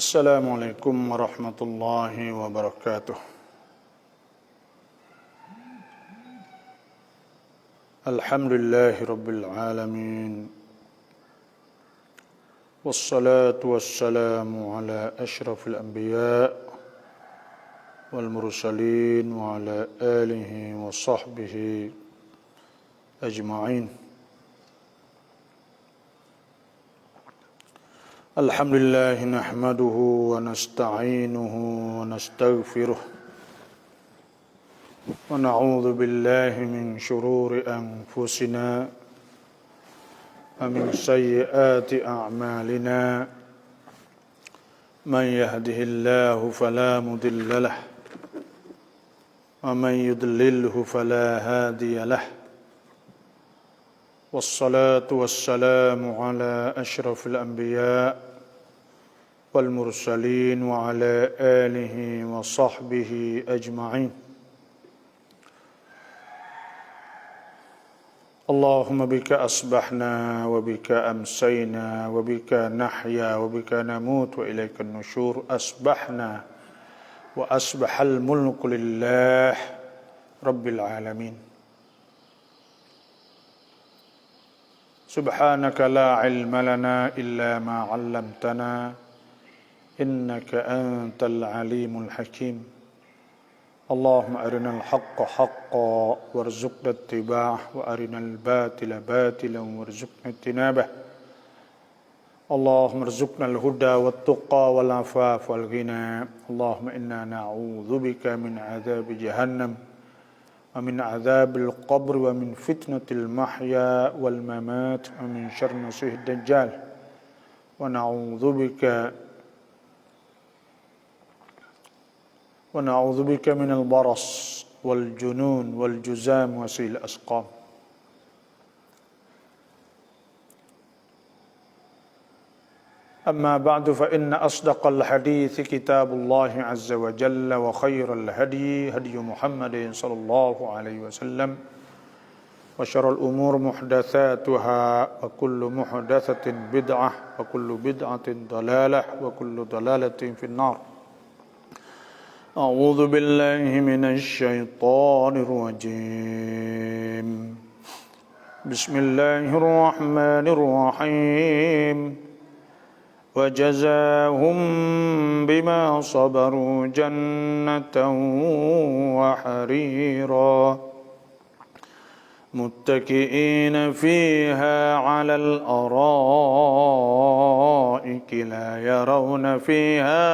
Assalamualaikum warahmatullahi wabarakatuh. Alhamdulillahi rabbil alamin. Wassalatu wassalamu ala asyrafil anbiya wal mursalin wa ala alihi wa sahbihi ajma'in. Alhamdulillah nahmaduhu wa nasta'inuhu wa nastaghfiruh wa na'udzu billahi min shururi anfusina wa min sayyiati a'malina man yahdihillahu fala mudilla lahu wa man yudlilhu fala hadiya lahu. Wassalatu wassalamu ala asyrafil anbiya wal mursalin wa ala alihi wa sahbihi ajma'in. Allahumma bika asbahna wa bika amsayna wa bika nahya wa bika namut wa ilaika nusyur. Asbahna wa asbahal mulku lillah rabbil alamin. Subhanaka la ilma lana illa ma 'allamtana innaka antal alimul hakim. Allahumma arinal haqqa haqqan warzuqna ittiba'ah wa arinal batila batilan warzuqna ijtinabah. Allahumma arzuqnal huda wat tuqa wal afaf wal ghina. Allahumma inna na'udzubika min 'adzabi jahannam wa min 'adzabil qabr wa min fitnatil mahya wal mamat wa min syarri masiihid dajjal wa na'udzu bika minal baras wal junun wal juzam wa sil asqam. Amma ba'du fa inna asdaqal hadithi kitabullahi azza wa jalla wa khairal hadi hadi Muhammadin sallallahu alaihi wasallam wa syarrul umur muhdatsatuha wa kullu muhdatsatin bid'ah wa kullu bid'atin dalalah wa kullu dalalatin finnar. A'udzu billahi minasy syaithanir rajim. Bismillahirrahmanirrahim. وجزاهم بما صبروا جنة وحريرا متكئين فيها على الأرائك لا يرون فيها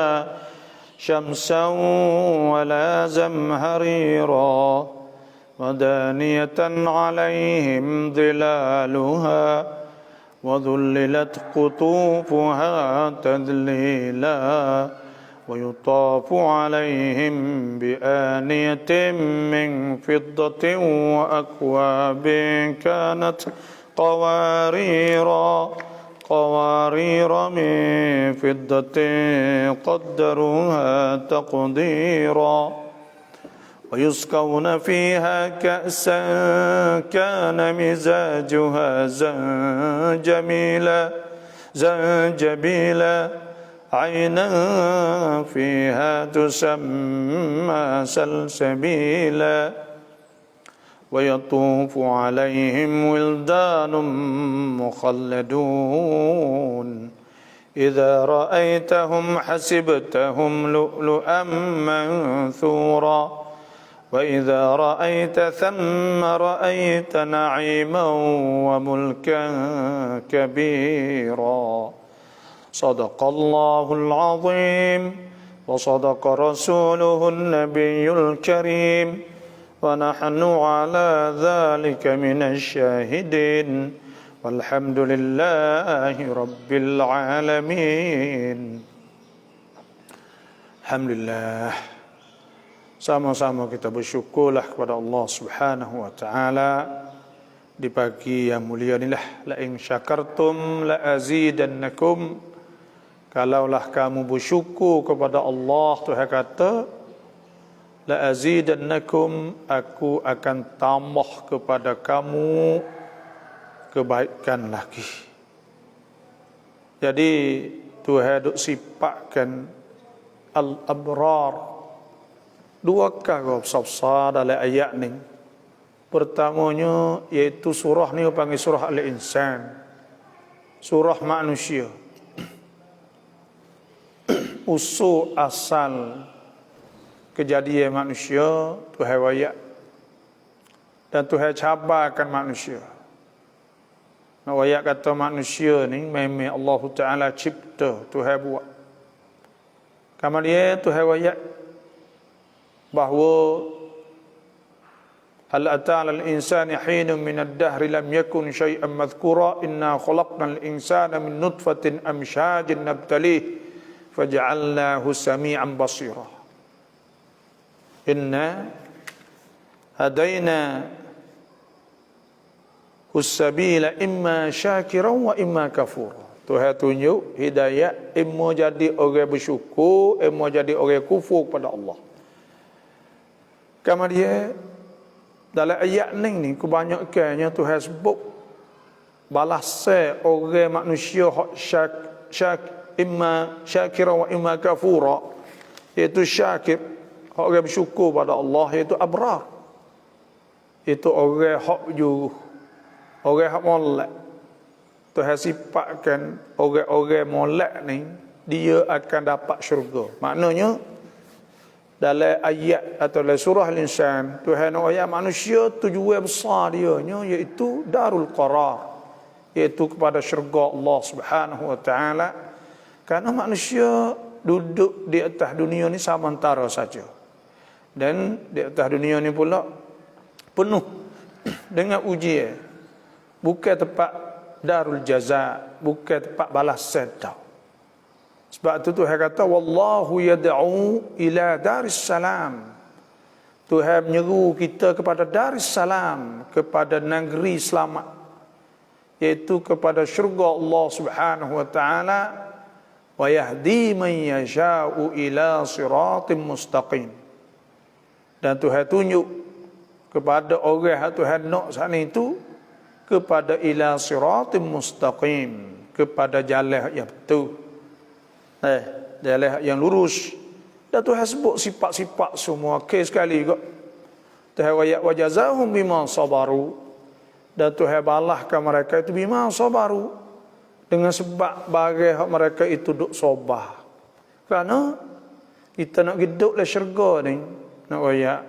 شمسا ولا زمهريرا ودانية عليهم ظلالها وذللت قطوفها تذليلا ويطاف عليهم بآنية من فضة وأكواب كانت قوارير من فضة قدروها تقديرا ويسقون فيها كأسا كان مزاجها زنجبيلا عينا فيها تسمى سلسبيلا ويطوف عليهم ولدان مخلدون إذا رأيتهم حسبتهم لؤلؤا منثورا وإذا رأيت ثم رأيت نعيما وملكا كبيرا. صدق الله العظيم وصدق رسوله النبي الكريم ونحن على ذلك من الشاهدين والحمد لله رب العالمين. Alhamdulillah. Sama-sama kita bersyukurlah kepada Allah Subhanahu wa taala di pagi yang mulia inilah. La in syakartum la azidannakum. Kalaulah kamu bersyukur kepada Allah, Tuhan kata, la azidannakum, aku akan tambah kepada kamu kebaikan lagi. Jadi Tuhan duk sifatkan al-abrar. Dua kali besar dalam ayat ni. Pertamanya iaitu surah ni panggil surah Al-Insan. Surah manusia. Usul asal kejadian manusia Tuhan wayak. Dan Tuhan cabarkan manusia. Nak wayak kata manusia ni memang Allah Ta'ala cipta, Tuhan buat. Kemudian Tuhan wayak bahawa hal ata 'alal insani hinun minad dahri lam yakun syai'an madhkura inna khalaqnal insana min nutfatin amsyajin nabtalih faj'alnahu sami'an basira. Inna hadaina hus-sabila imma syakiran wa imma kafura. Tuhan tunjuk hidayah imma jadi orang bersyukur, imma jadi orang kufur kepada Allah. Kemudian dalam ayat ni kebanyakannya Tuhan sebut balasan orang manusia hak imma syakira wa imma kafura, iaitu syakir orang bersyukur pada Allah, iaitu abrar, itu orang hak juruh, orang hak molek. Tuhan sifatkan orang-orang molek ni dia akan dapat syurga. Maknanya dalam ayat atau dalam surah Al-Insan, Tuhan ayat manusia tujuan besar dia iaitu darul qarar, iaitu kepada syurga Allah Subhanahu wa taala. Karena manusia duduk di atas dunia ni sementara saja. Dan di atas dunia ni pula penuh dengan ujian. Bukan tempat darul jaza, bukan tempat balasan tau. Sebab itu Tuhan kata wallahu yad'u ila daris salam. Tuhan menyeru kita kepada daris salam, kepada negeri selamat, iaitu kepada syurga Allah Subhanahu wa taala, wa yahdi man yasha'u ila siratim mustaqim. Dan Tuhan tunjuk kepada orang yang Tuhan nak sana itu kepada ila siratim mustaqim, kepada jalan yang betul. Jalan yang lurus. Dan Tuhan sebut sifat-sifat semua. Okey sekali juga. Tuhan wayak wajazahum bima sabaru. Dan Tuhan balahkan mereka itu bima sabaru, dengan sebab bagai mereka itu duk sabar. Kerana kita nak hidup dalam syurga ni, nak wayak.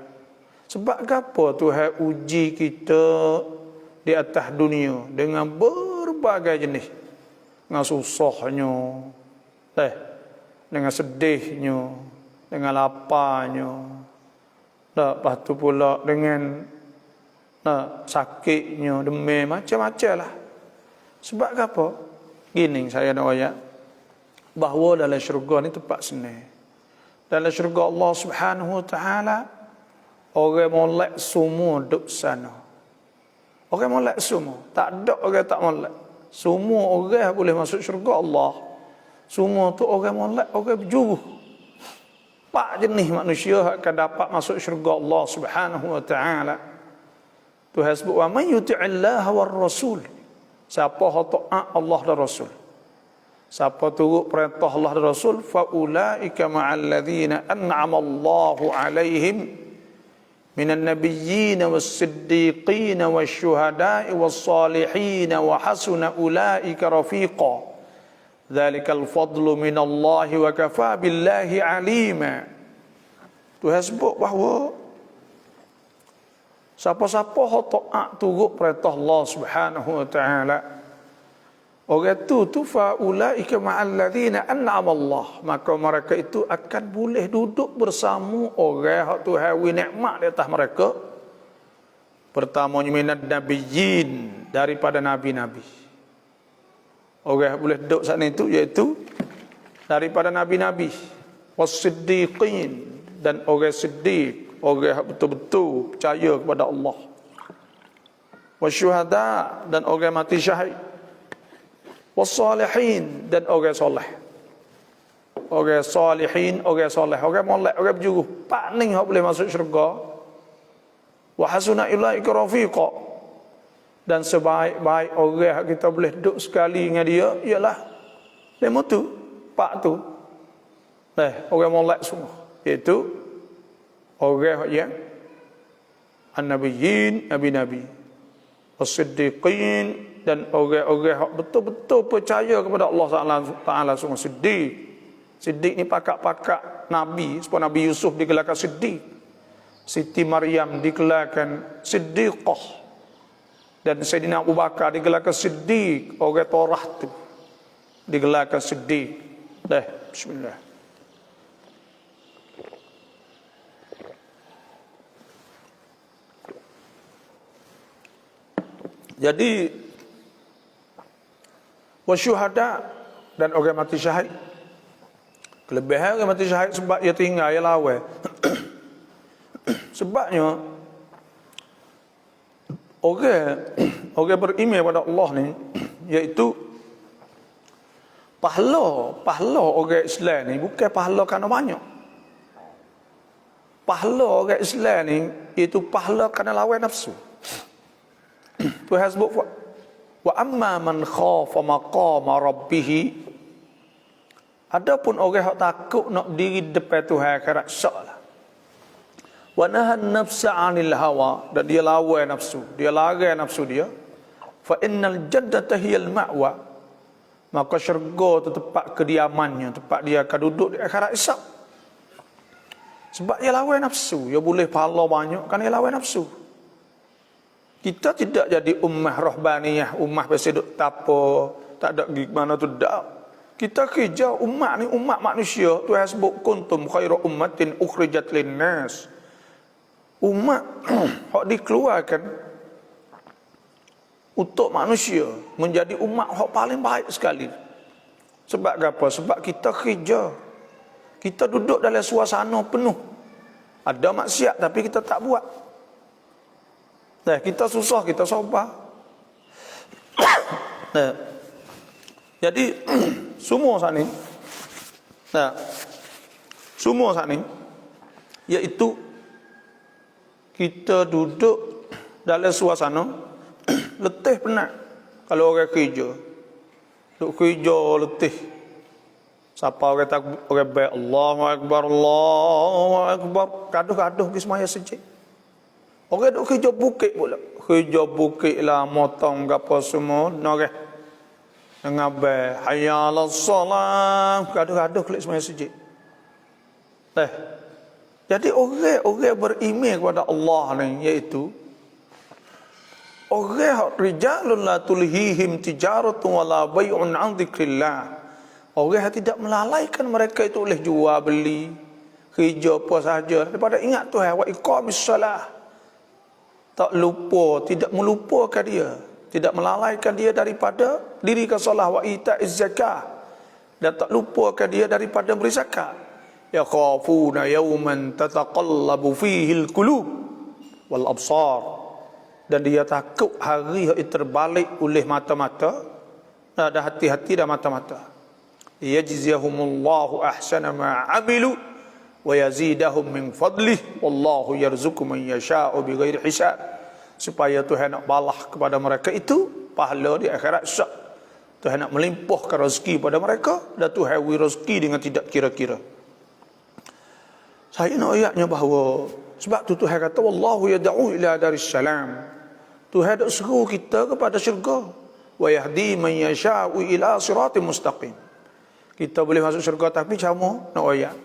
Sebab apa Tuhan uji kita di atas dunia dengan berbagai jenis, dengan susahnya, dengan sedihnya, dengan laparnya, lepas tu pula dengan sakitnya, demam, macam-macam lah. Sebab apa? Gini saya nak ayat, bahawa dalam syurga ni tempat senang. Dalam syurga Allah Subhanahu wa taala, orang molek semua duduk sana. Orang molek semua, tak ada orang tak molek. Semua orang boleh masuk syurga Allah. Semua tu orang molek, orang berjuruh. 4 jenis manusia akan dapat masuk syurga Allah Subhanahu wa taala. Tuhan sebut wa man yuti'illah war rasul. Siapa taat Allah dan Rasul, siapa turut perintah Allah dan Rasul, fa ulaika ma'al ladzina an'ama Allahu 'alaihim minan nabiyyin was-siddiqin wasyuhada'i was-salihin wa hasuna ulaika rafiqa. Dzalikal fadlu minallahi wa kafa billahi alima. Tuhan sebut bahawa siapa-siapa yang taat turut perintah Allah Subhanahu wa taala, orang tu fa ulaika ma'al ladzina an'ama Allah, maka mereka itu akan boleh duduk bersama orang yang Tuhan wi nikmat di atas mereka. Pertamanya minad nabiyyin, daripada nabi-nabi. Orang boleh duduk sana itu iaitu daripada nabi-nabi, was-siddiqin, dan orang siddiq, orang betul-betul percaya kepada Allah, wasyuhada, dan orang mati syahid, was-salihin, dan orang soleh. Orang salihin, orang soleh, orang molek, orang berjuruh, 4 ni yang boleh masuk syurga. Wa hasuna ulaika rafiqa. Dan sebaik-baik orang yang kita boleh duduk sekali dengan dia ialah lima tu. tepat tu. Orang molek semua. Iaitu orang yang an-nabiyyin, nabi-nabi, as-siddiqin, dan orang-orang yang betul-betul percaya kepada Allah Taala semua. Siddiq ni pakak-pakak nabi. Sebab Nabi Yusuf digelarkan Siddiq, Siti Maryam digelarkan Siddiqah, dan Sayyidina Abu Bakar digelarkan Siddiq. Orang Torah tu digelarkan Siddiq. Bismillah. Jadi wasyuhada, dan orang mati syahid. Kelebihan orang mati syahid sebab dia tinggal, dia lawan. Sebabnya orang beriman pada Allah ni, iaitu pahala orang Islam ni bukan pahala kerana banyak. Pahala orang Islam ni iaitu pahala kerana lawan nafsu. Tuhan sebut wa amma man khafa maqama rabbih. Adapun orang yang takut nak diri depan Tuhan akhirat, syaklah. Wa nahan nafsa 'anil hawa, dan dia lawan nafsu, dia larang nafsu dia. Fa innal jannata hiyal ma'wa, maka syurga tu tempat kediamannya, tempat dia akan duduk di akhirat esok. Sebab dia lawan nafsu, dia boleh pahala banyak kan dia lawan nafsu. Kita tidak jadi ummah rahbaniyah, ummah biasa duk tapo, tak ada pergi mana tu dak. Kita kerja ummah ni ummah manusia. Tuhan sebut kuntum khairu ummatin ukhrijat linnas. Ummah hak dikeluarkan untuk manusia, menjadi ummah hak paling baik sekali. Sebab apa? Sebab kita kerja. Kita duduk dalam suasana penuh. Ada maksiat tapi kita tak buat. Kita susah, kita sabar. Jadi semua saat ni, semua saat ni, iaitu kita duduk dalam suasana letih penat. Kalau orang kerja, duduk kerja letih. Siapa orang tak orang baik, Allahu Akbar, Allahu Akbar, gaduh-gaduh ke semaya sejik. Orang duk kerja bukit pula. Kerja bukit lah, motong apa semua. Noreh. Ngabai. Hayya ala salam. Gaduh-gaduh klik semuanya sejid. Jadi orang beriman kepada Allah ni, iaitu orang rijalun la tulhihim tijaratun wala bay'un an dzikrillah. Orang yang tidak melalaikan mereka itu oleh jual beli, kerja apa sahaja daripada ingat Tuhan. Wa iqamis salah. Tak lupa, tidak melupakan dia, tidak melalaikan dia daripada dirikan solah, wa ita'iz zakah, dan tak lupakan dia daripada beri zakat. Ya khafuna yawman tataqallabu fihi al-qulub wal absar, dan dia takut hari yang terbalik oleh mata-mata dan hati-hati dan mata-mata. Yajziyahumullahu ahsana ma 'amilu wa yazidahum min fadlih wallahu yarzuqu man yasha'u bighairi hisab. Supaya Tuhan nak balas kepada mereka itu pahala di akhirat syak. Tuhan nak melimpahkan rezeki pada mereka, dan Tuhan beri rezeki dengan tidak kira-kira. Saya nak ayatnya bahawa sebab tu Tuhan kata wallahu yad'u ila daris salam. Tuhan nak seru kita kepada syurga. Wa yahdi man yasha'u ila siratim mustaqim. Kita boleh masuk syurga tapi macam nak ayat.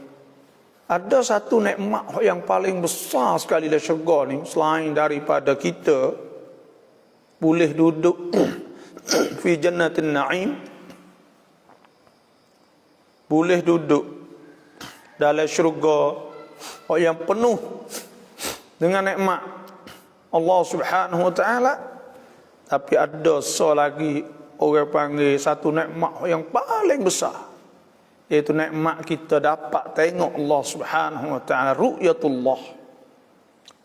Ada satu nikmat yang paling besar sekali dalam syurga ni, selain daripada kita boleh duduk fi jannatin na'im, boleh duduk dalam syurga yang penuh dengan nikmat Allah Subhanahu wa taala. Tapi ada lagi orang panggil satu nikmat yang paling besar, iaitu nikmat kita dapat tengok Allah Subhanahu wa taala, ru'yatullah.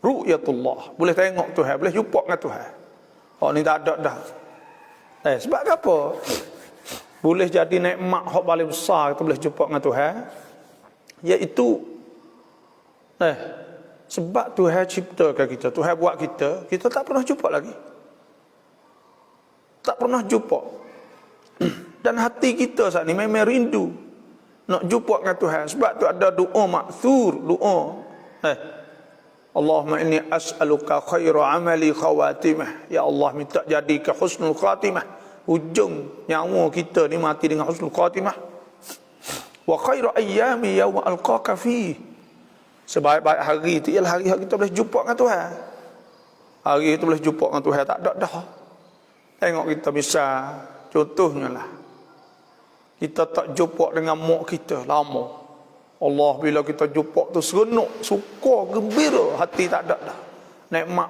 Ru'yatullah, boleh tengok Tuhan, boleh jumpa dengan Tuhan. Oh ni tak ada dah. Sebab apa? Boleh jadi nikmat hak paling besar kita boleh jumpa dengan Tuhan, iaitu sebab Tuhan ciptakan kita, Tuhan buat kita, kita tak pernah jumpa lagi. Tak pernah jumpa. Dan hati kita saat ni memang rindu nak jumpa dengan Tuhan. Sebab tu ada doa ma'thur, doa. Allahumma inni as'aluka khaira amali khawatimah. Ya Allah, minta jadikan husnul khatimah. Hujung nyawa kita ni mati dengan husnul khatimah. Wa khaira ayyami yawma alqaka fi. Sebaik-baik hari itu ialah hari kita boleh jumpa dengan Tuhan. Hari itu boleh jumpa dengan Tuhan, tak ada dah. Tengok kita bisa, contohnya lah, kita tak jumpa dengan mak kita lama. Allah bila kita jumpa tu seronok, suka, gembira, hati tak ada dah. Nikmat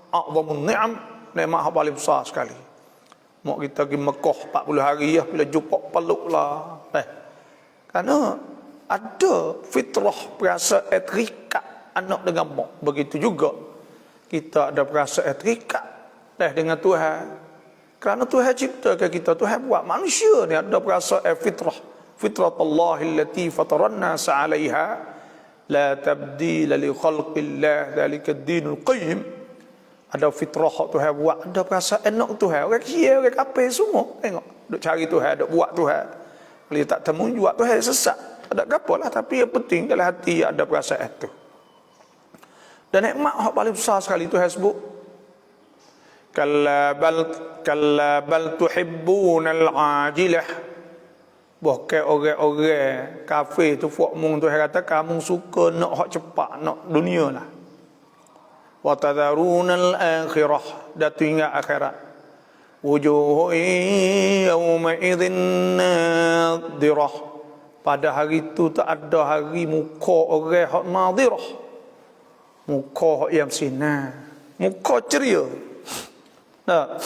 a'zamun ni'am, nikmat yang paling besar sekali. Mak kita pergi Mekah 40 hari ya, bila jumpa peluk lah. Kerana ada fitrah perasaan terikat anak dengan mak. Begitu juga kita ada perasaan terikat dengan Tuhan. Kerana Tuhan ciptakan kita, Tuhan buat manusia ni ada perasaan fitrah. Fitratullah allati fataran nas 'alaiha la tabdila li khalqillah dzalika ad-dinul qayyim. Ada fitrah Tuhan buat, ada perasaan nak Tuhan. Orang kira, orang kafir semua tengok duk cari Tuhan, duk buat Tuhan. Kalau tak temu buat Tuhan sesat. Tak ada apa lah, tapi yang penting dalam hati ada perasaan tu. Dan nikmat yang paling besar sekali Tuhan sebut, kalla bal tuhibbunal ajilah. Bukan orang-orang kafir tu fuak mung Tuhan kata kamu suka nak hak cepat, nak dunia lah. Wa tadharunal akhirah, dah tu ingat akhirat. Wujuhu yawma idzin nadirah. Pada hari itu tak ada hari muka orang hak nadirah. Muka hak yang sinar, muka ceria. Nah,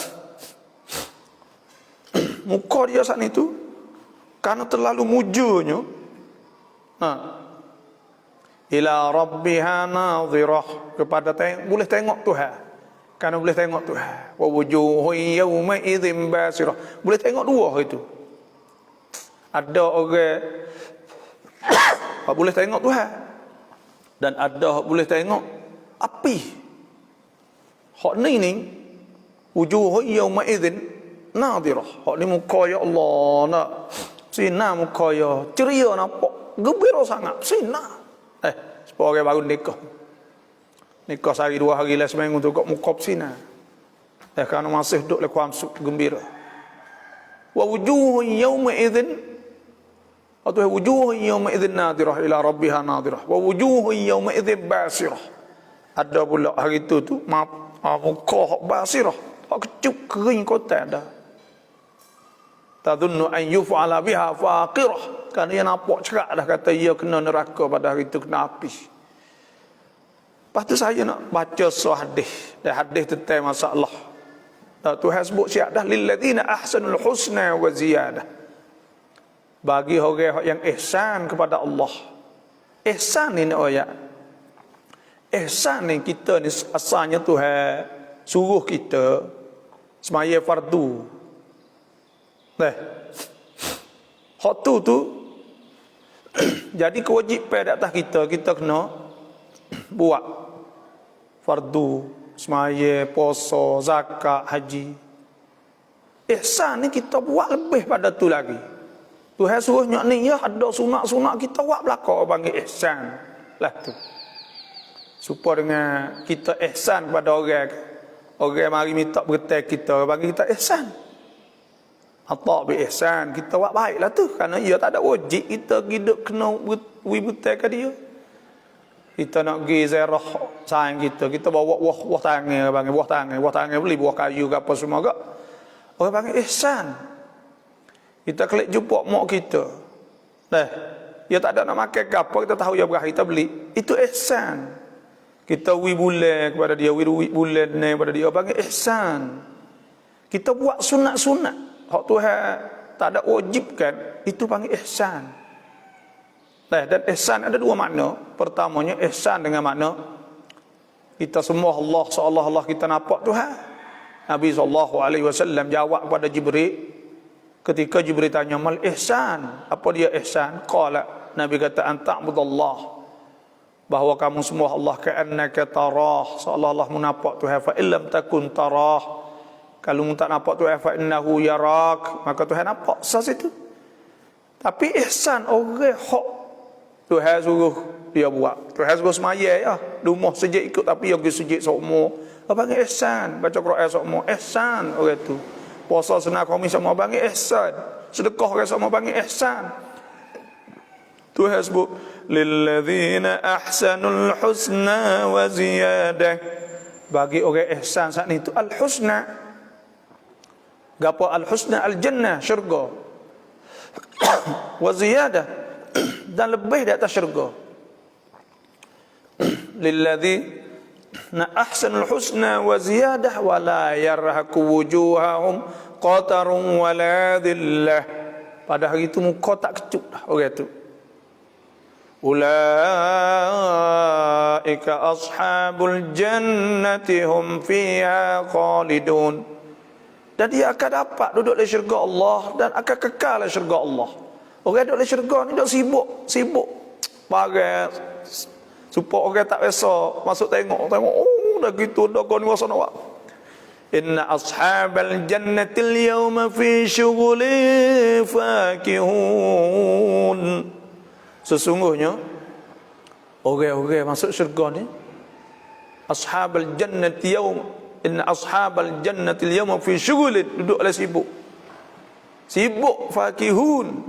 muka dia saat itu karena terlalu mujurnya. Ila rabbiha nadhirah, kepada boleh tengok Tuhan. Karena boleh tengok Tuhan. Wa wujuhun yawma idzin basirah. Boleh tengok dua itu. Ada orang boleh tengok Tuhan, dan ada boleh tengok api. Hak ni wujuhun yawma idzin nadhirah. Hak ni muka ya Allah nak sinar, muka ya ceria, nampak gembira sangat, sinar. Sepuluh orang baru nikah sehari 2 hari lah seminggu tu kok muka bersinar. Kerana masih duduk lekuam gembira. Wa wujuhun yawma idzin, atau wujuhun yawma idzin nadirah ila rabbiha nadirah. Wa wujuhun yawma idzin basirah. Ada pula hari tu muka hak basirah, hak kecup kering kotak ada. Tadunnu an yuf'ala biha faqirah. Kerana dia nampak cerak dah kata ia kena neraka pada hari itu, kena api. Lepas tu saya nak baca sebuah hadis. Dan hadis tentang masalah. Tuhan sebut siap dah, lilladzina ahsanul husna wa ziyadah. Bagi orang yang ihsan kepada Allah. Ihsan ni ayat. Ihsan ni kita ni asalnya Tuhan suruh kita semaya fardu. Hak tu jadi kewajipan di atas kita kena buat fardu, semaya, puasa, zakat, haji. Ihsan ni kita buat lebih pada tu lagi. Tuhan suruh nyok ni ya, ada sunat-sunat kita buat belakang panggil ihsan lah tu. Supaya dengan kita ihsan kepada orang mari minta bertai kita, bagi kita ihsan. Atau bi ihsan, kita buat baiklah tu, kerana ia tak ada wajib kita hidup kena bertai ke dia. Kita nak pergi ziarah sayang kita bawa buah tangan, panggil buah tangan beli buah kayu ke apa semua ke. Orang panggil ihsan. Kita klik jumpa mak kita. Dia tak ada nak makan ke apa, kita tahu dia berah, kita beli. Itu ihsan. Kita bulan kepada dia, bulan ni kepada dia, panggil ihsan. Kita buat sunat-sunat hak Tuhan tak ada wajibkan, itu panggil ihsan. Dan ihsan ada 2 makna. Pertamanya ihsan dengan makna kita semua Allah seolah-olah kita nampak Tuhan. Nabi SAW jawab kepada Jibril ketika Jibril tanya mal ihsan, apa dia ihsan? Qala, Nabi kata anta'budallah, bahawa kamu semua Allah ka'annaka tarah, seolah-olah menampak Tuhan. Fa illam takun tarah, kalau tak nampak Tuhan, fa innahu yarak, maka Tuhan nampak sas itu. Tapi ihsan orang hak Tuhan suruh dia buat. Tuhan suruh semaya ya. Rumah sejak ikut tapi yang sejak sokmo. Apa panggil ihsan? Baca Quran sokmo. Ihsan orang tu. Puasa sunat Khamis sama panggil ihsan. Sedekah orang sama panggil ihsan. Tuhan sebut lilladzina ahsanul husna wa ziyadah. Bagi orang ihsan saat itu al-husna. Gapo al-husna al-jannah, syurga. Wa ziyadah, dan lebih di atas syurga. Lilladzina ahsanul husna wa ziyadah wa la yarhaqu wujuhahum qatarun wa la dhillah. Pada hari itu muka tak kecut dah orang itu. Ulaika ashabul jannati hum fiha khalidun. Dan dia akan dapat duduk di syurga Allah dan akan kekal di syurga Allah. Orang duduk di syurga ni duduk sibuk. Bagai supaya orang tak biasa masuk tengok. Oh dah gitu dah kau ni masa nak buat. Inna ashabal jannatil yawma fi syughuli fakihun. Sesungguhnya orang-orang masuk syurga ni ashabal jannati yawma, inna ashabal jannati al-yawma fi syughulin, duduk oleh sibuk fakihun,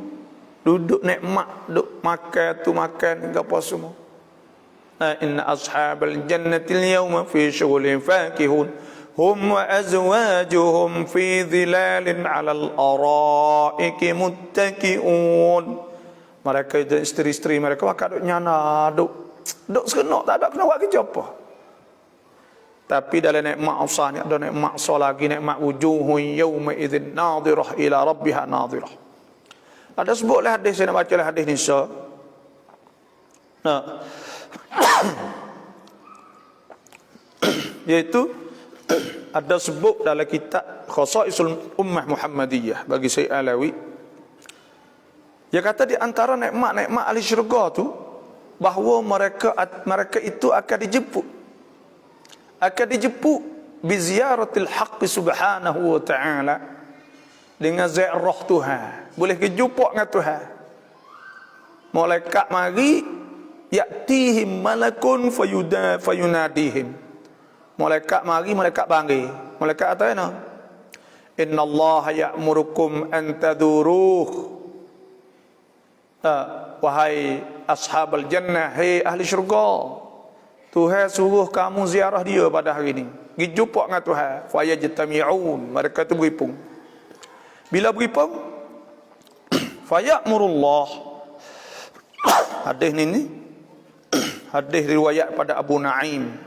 duduk nikmat, duduk makan tu makan apa semua. Inna ashabal jannati al-yawma fi syughulin fakihun hum wa azwajuhum fi dhilalin 'alal araiki muttaqiun. Mereka itu isteri-isteri mereka makan duk nyana, duk serenok, tak ada kena buat kerja apa. Tapi dalam nikmat usah ni ada nikmat usah lagi, nikmat wujuhun yawma idzin nadhirah ila rabbiha nadhirah. Ada sebutlah hadis, saya nak bacalah hadis ni insya. Nah. Iaitu ada sebut dalam kitab Khasaisul Ummah Muhammadiyah bagi Syekh Alawi. Dia kata di antara nikmat-nikmat ahli syurga tu bahawa mereka itu akan dijemput bi ziyaratil haqq subhanahu wa ta'ala, dengan ziarah Tuhan, boleh dijumpa dengan Tuhan. Malaikat mari ya'tihim malakun fayunadihim. Malaikat mari, malaikat panggil. Malaikat kata ana innallaha ya'murukum an taduruh. Wahai ashabal jannah, hei ahli syurga, Tuhan suruh kamu ziarah dia pada hari ini. Pergi jumpa dengan Tuhan. Fayajtami'un, mereka itu berhimpun. Bila berhimpun, fayamurullah. Hadis ni hadis riwayat pada Abu Nuaim.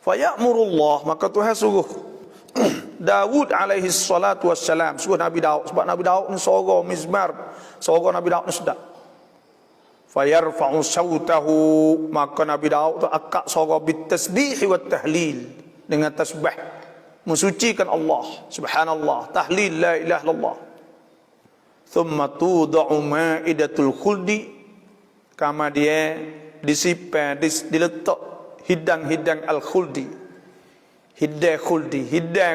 Fayamurullah, maka Tuhan suruh Daud alaihi salatu wassalam, suruh Nabi Daud, sebab Nabi Daud ni suara mizmar, suara Nabi Daud ni sedap. Fayarfa'u sautahu, maka Nabi Daud tu akak suara bitasbih wa tahlil, dengan tasbih mensucikan Allah, subhanallah, tahlil la ilaha illallah. Thumma tuda'u ma'idatul khuldi, kama dia disimpan, diletak hidang-hidang al-khuldi. Hiddah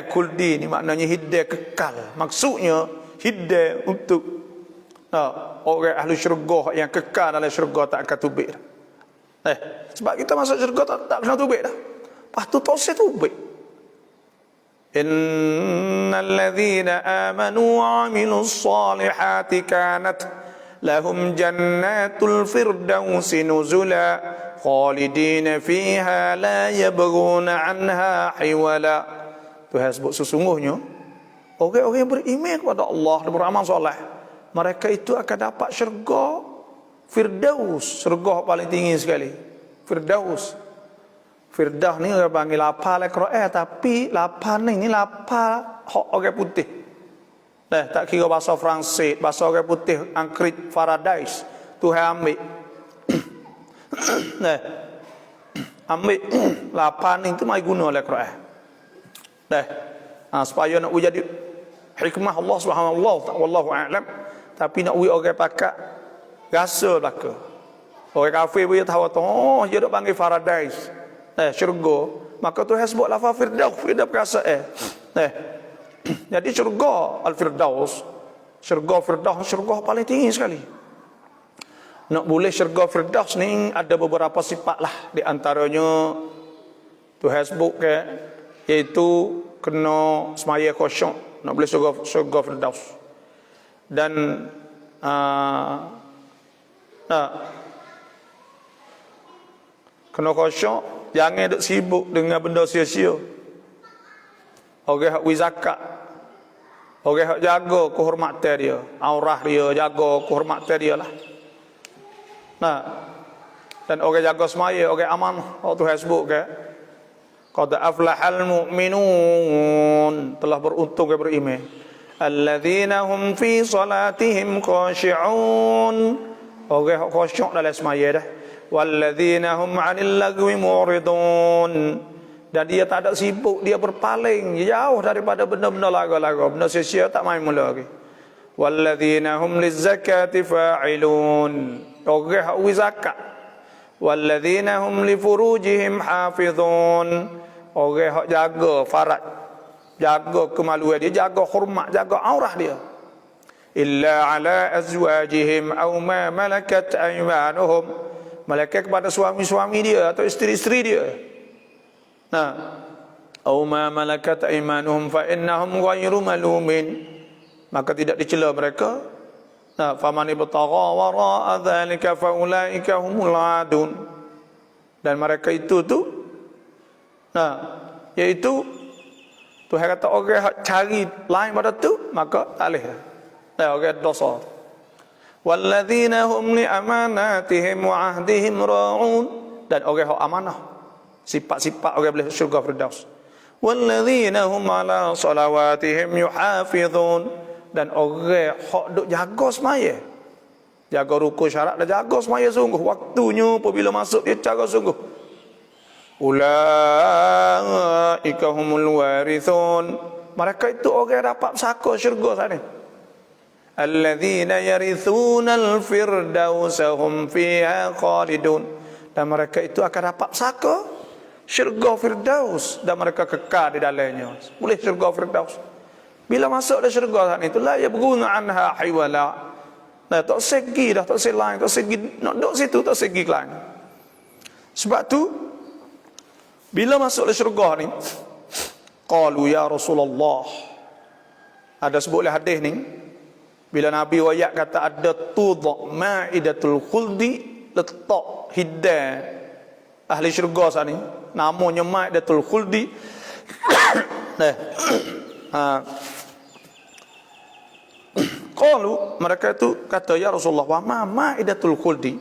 khuldi ni maknanya hiddah kekal. Maksudnya hiddah untuk orang ahli syurga yang kekal dalam syurga tak akan tubik dah. Sebab kita masuk syurga tak kena tubik dah. Lepas tu tak usah tubik. Innal ladzina amanu wa 'amilus salihati kanat lahum jannatul firdausi nuzula khalidina fiha la yabghuna anha hiwala. Tuhan sebut sesungguhnya orang-orang yang beriman kepada Allah dan beramal soleh, mereka itu akan dapat syurga Firdaus, syurga paling tinggi sekali. Firdaus ni orang panggil lapar Al-Quran, tapi lapar ni lapar orang putih. Tak kira bahasa Fransai, bahasa orang putih, angkrit paradise, Tuhan ambil. Ambil lapan itu mai guna oleh Quran. Supaya nak jadi hikmah Allah Subhanahu wa taala, wallahu a'lam. Tapi nak orang pakat rasa belaka. Orang kafir dia tahu dia dok panggil paradise. Syurga. Maka Tuhan sebut lafaz firdaus, firdaus perasaan. Jadi syurga al-firdaus Syurga Firdaus, syurga paling tinggi sekali. Nak boleh syurga Firdaus ni ada beberapa sifat lah. Di antaranya Tuhan sebut ke, iaitu kena semaya khusyuk. Nak boleh syurga Firdaus. Dan kena khusyuk, jangan duk sibuk dengan benda sia-sia. Orang hak zakat, orang hak jaga kehormatan dia, aurah dia, jaga kehormatan dia lah. Dan orang jaga semaya, orang aman. Tuhan sebut ke, qad aflahal mu'minun, telah beruntung ke beriman. Alladzina hum fi salatihim khashi'un, orang hak khusyuk dalam semaya dah. Walladzina hum 'anil lagwi mu'ridun, dan dia tak ada sibuk, dia berpaling, dia jauh daripada benda-benda lagu-lagu, benda sia-sia tak main mula lagi. Walladzina hum lizzakati fa'ilun, orang hak zakat. Walladzina hum li furujihim hafizun, orang hak jaga farad, jaga kemaluan dia, jaga hormat, jaga aurah dia. Illa ala azwajihim aw ma malakat aymanuhum, malaikat kepada suami-suami dia atau isteri-isteri dia. Aw ma malakat aymanuhum fa innahum ghairu malumin, maka tidak dicela mereka. Faman ibtagha wara'a dzalika fa ulaika humul adun, dan mereka itu iaitu Tuhan kata orang hak cari lain pada tu, maka tak boleh. Orang dosa. Walladzina hum li amanatihim wa ahdihim ra'un, dan orang hak amanah. Sifat-sifat orang boleh syurga Firdaus. Walladzina hum ala salawatihim yuhafizun, dan orang hak duk jaga semaya, jaga rukun syarat dan jaga semaya sungguh. Waktunya apabila masuk dia jaga sungguh. Ulaika humul warithun, mereka itu orang dapat saka syurga sana. Alladzina yarithunal firdausa hum fiha khalidun, dan mereka itu akan dapat saka syurga Firdaus, dan mereka kekal di dalamnya. Boleh syurga Firdaus. Bila masuk dah syurga sana itu, la yabghuna anha hiwala, tak segi dah, tak selain, tak segi nak duduk situ, tak segi lain. Sebab tu bila masuk dah syurga ni, qalu ya Rasulullah, ada sebut oleh hadis ni, bila Nabi wayak kata ada tudha ma'idatul khuldi, letak hidang ahli syurga sana, namanya ma'idatul khuldi. Qalu, mereka itu kata ya Rasulullah, wa ma ma'idatul khuldi,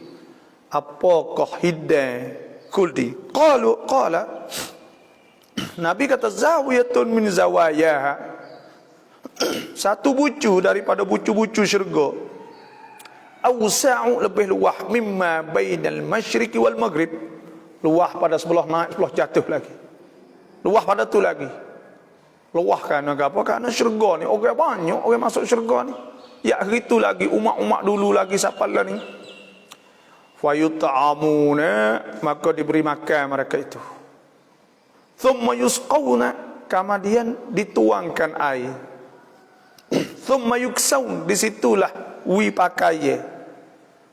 apakah hidang khuldi? Qala Nabi kata zawiyatun min zawayaha, satu bucu daripada bucu-bucu syurga. Awsa'u, lebih luah, mimma bainal masyriqi wal maghrib, luah pada sebelah naik sebelah jatuh lagi, luah pada tu lagi. Luah kerana apa? Kerana syurga ni orang banyak, orang masuk syurga ni. Ya itu lagi umat-umat dulu lagi siapa lah ni. Fayut'amuna, maka diberi makan mereka itu. Thumma yusqawna, kemudian dituangkan air. Thumma yuksaun, disitulah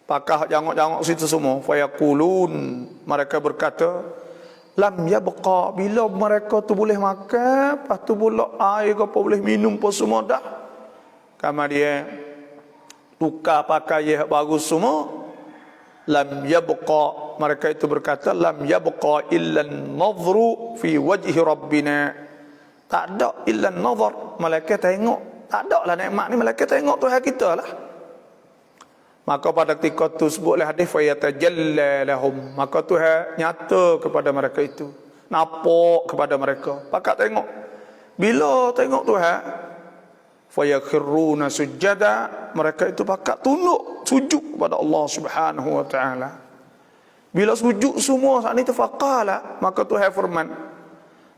pakai jangok-jangok situ semua. Fayaqulun, mereka berkata, lam yabqa, bila mereka tu boleh makan, lepas tu pula air ke apa boleh minum pun semua dah. Kemudian tukar pakaian bagus semua. Lam yabqa, mereka itu berkata, lam yabqa illa an-nadhru fi wajhi rabbina, tak ada illa an-nadhar, malaikat tengok, tak ada lah nikmat ni, malaikat tengok Tuhan kita lah. Maka pada ketika itu sebutlah hadis, fayatajalla lahum, maka Tuhan nyata kepada mereka itu, nampak kepada mereka, pakat tengok. Bila tengok Tuhan, fayakhiruna sujada, mereka itu pakat tunduk sujud kepada Allah Subhanahu wa taala. Bila sujud semua saat itu, faqala, maka Tuhan firman,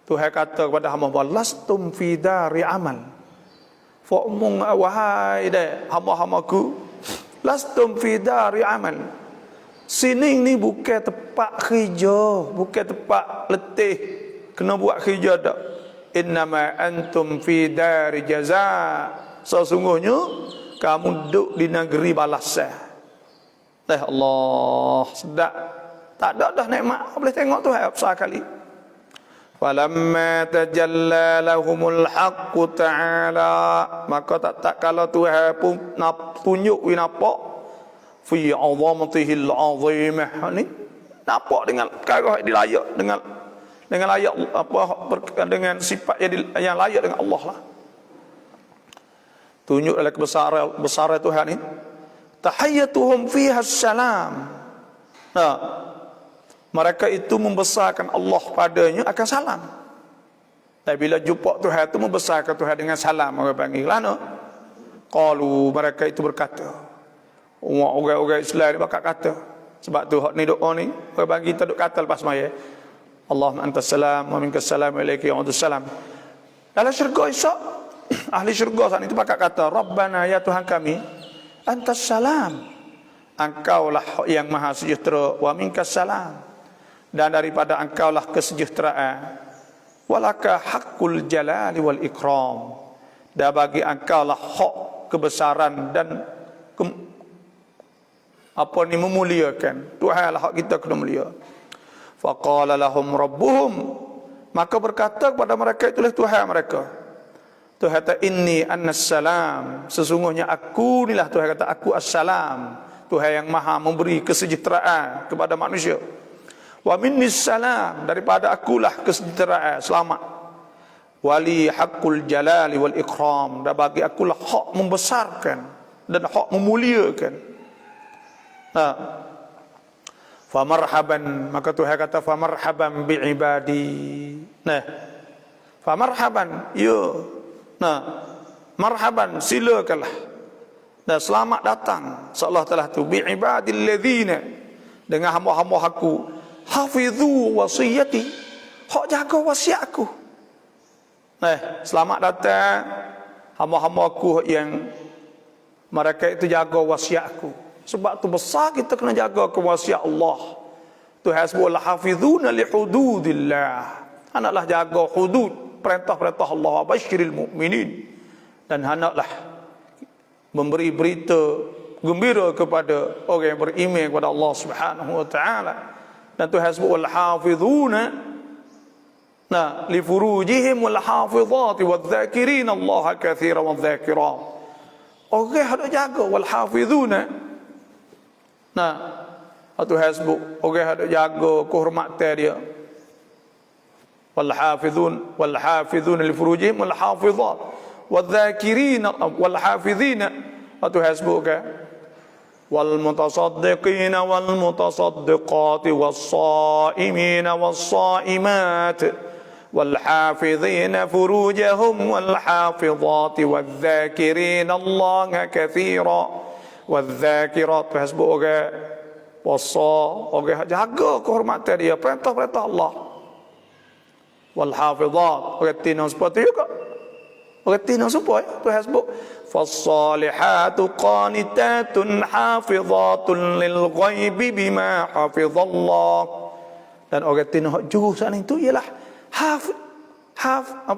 Tuhan kata kepada hamba, lastum fi dari amal, fa'mung wahai hamba-hambaku, lastum fi dari amal, sini ni bukan tempat kerja, bukan tempat letih kena buat kerja dak. Innama antum fi dari jaza, sesungguhnya kamu duduk di negeri balasan. Allah sedap. Tak ada dah nikmat boleh tengok Tuhan besar kali. Falamma tajalla lahumul haqq ta'ala, maka tak kalau Tuhan pun tunjuk nampak fi 'azamatihi al-'azimah ni, nampak dengan perkara yang layak dengan layak dengan sifat yang layak dengan Allah lah. Tunjuk dalam kebesaran Tuhan ni. Tahiyyatuhum fiha salam. Nah, mereka itu membesarkan Allah padanya akan salam. Dan bila jumpa Tuhan itu membesarkan Tuhan dengan salam, orang panggil lana. Qalu, mereka itu berkata. Orang-orang Islam ni bakal kata. Sebab tu hak ni doa ni, orang bagi kita duk kata lepas maya. Allahumma antas salam wa minkas salam wa ilaika ya'udus salam. Dalam syurga esok, ahli syurga saat itu bakal kata, Rabbana ya Tuhan kami, antas salam, engkaulah yang maha sejahtera, wa minkas salam, dan daripada engkaulah kesejahteraan, walaka haqqul jalali wal ikram, dan bagi engkaulah hak kebesaran dan memuliakan. Tuhanlah hak kita kena mulia. Faqala lahum rabbuhum, maka berkata kepada mereka itulah Tuhan mereka. Tuhan kata inni annas salam, sesungguhnya aku inilah Tuhan kata aku as-salam, Tuhan yang maha memberi kesejahteraan kepada manusia. Wa minnis salam, daripada akulah kesejahteraan selamat. Wali haqqul jalali wal ikram, dan bagi akulah hak membesarkan dan hak memuliakan. Nah, famarhaban, maka Tuhan kata famarhaban bi ibadi. Nah, famarhaban, ya. Nah, marhaban, silakanlah. Dan selamat datang seolah telah tu bi ibadil ladzina, dengan hamba-hamba aku, hafizu wasiyati, hak jaga wasiat aku. Nah, selamat datang hamba-hamba aku yang mereka itu jaga wasiat aku. Sebab tu besar kita kena jaga kewasiat Allah. Tuhan sebutlah hafizuna li hududillah. Hendaklah jaga hudud, perintah-perintah Allah. Basyiril mu'minin, dan hendaklah memberi berita gembira kepada orang yang beriman kepada Allah Subhanahu wa taala. Dan Tuhan sebut wal hafizuna li furujihim wal hafizati wadh-dhakirin Allah katsiran wadh-dhakirat. Orang hendak jaga wal hafizuna. Tuhan sebut orang hendak jaga kehormatan dia. Wal hafizun li furujihim wal hafizat wadh-dhakirin wal hafizina. Tuhan sebut kan wal mutasaddiqina wal mutasaddiqati was saimina was saimat wal hafizina furujahum wal hafizati wadh-dhakirin Allah katsiran wadh-dhakirat. Tuhan sebut orang puasa, orang jaga kehormatan dia, perintah-perintah Allah. Wal hafizat, orang tina seperti juga. Orang tina supaya Tuhan sebut fas-salihatu qanitatun hafizatun lil ghaibi bima hafizallah. Dan orang tina hak juru sana itu ialah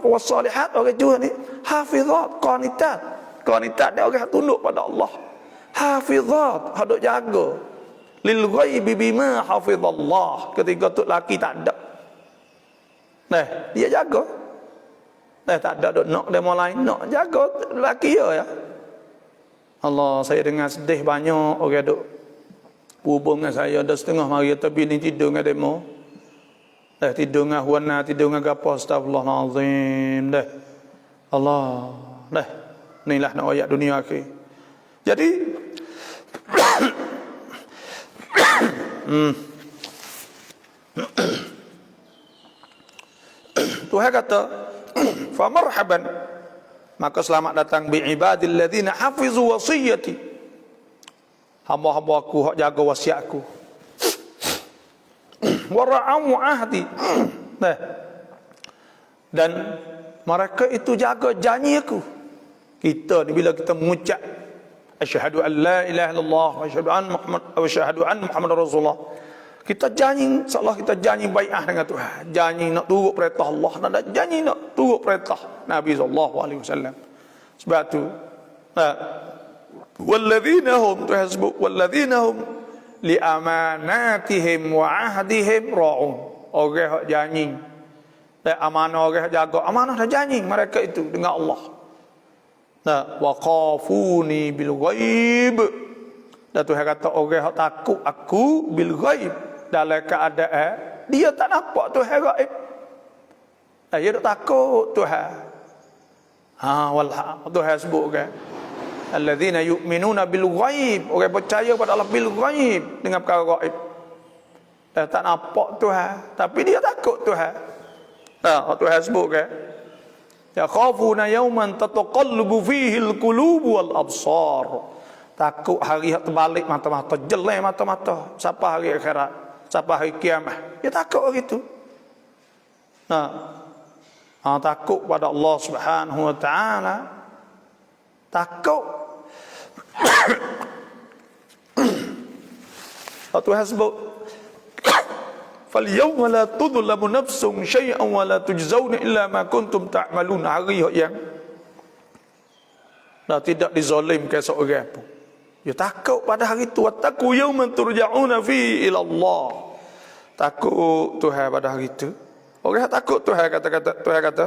was-salihat, orang juru ni hafizat, qanitat dia orang tunduk pada Allah. Hafizat, hendak jaga lil ghaibi bima hafizallah, ketika tu laki tak ada. Nah, dia jaga. Nah, tak ada dok nak demo lain, nak jaga laki dia ya. Allah, saya dengar sedih banyak orang dok hubung dengan saya dah setengah hari tapi ni tidur dengan demo. Dah tidur dengan wana, tidur dengan gapo, astagfirullahalazim dah. Allah, dah. Inilah nak ayat dunia akhir. Jadi Tuhan kata famarhaban, maka selamat datang bi ibadil ladzina hafizu wasiyati, hamba-hamba aku hak jaga wasiat aku, wa ra'u ahdi. Nah, dan mereka itu jaga janji aku. Kita ni bila kita mengucap asyhadu an la ilaha illallah wa asyhadu anna Muhammadar Rasulullah, kita janji, seolah kita janji bai'ah dengan Tuhan, janji nak turut perintah Allah, nak janji nak turut perintah Nabi sallallahu alaihi wasallam. Sebab tu Walladzina hum tuhasbu walladzina hum li amanatihim wa ahdihim ra'un. Orang hak janji dan amanah, orang hak jaga amanah dan janji mereka itu dengan Allah. Nah, wa khafuni bil ghaib. Dan Tuhan kata orang hak takut aku bil ghaib, dalam keadaan dia tak nampak Tuhan gaib. Dia tak takut Tuhan. Wallah Tuhan sebut kan, alladzina yu'minuna bil ghaib, orang percaya pada Allah bil ghaib, dengan perkara gaib. Dia tak nampak Tuhan, tapi dia takut Tuhan. Tuhan sebut kan, ya khafuna yawman tataqallabu fihi al-qulub wal absar. Takut hari yang terbalik mata-mata, jelek mata-mata. Siapa hari akhirat, siapa hari kiamat, dia takut gitu. Takut pada Allah Subhanahu wa taala. Takut. Tuhan sebut, fal yawma la tudlamu nafsun syai'an wa la tujzauna illa ma kuntum ta'malun. Hari yang tidak dizalimkan seorang pun. Dia takut pada hari itu. Wattaqu yawman turja'una fi ila Allah. Takut Tuhan pada hari itu. Orang takut Tuhan, Tuhan kata.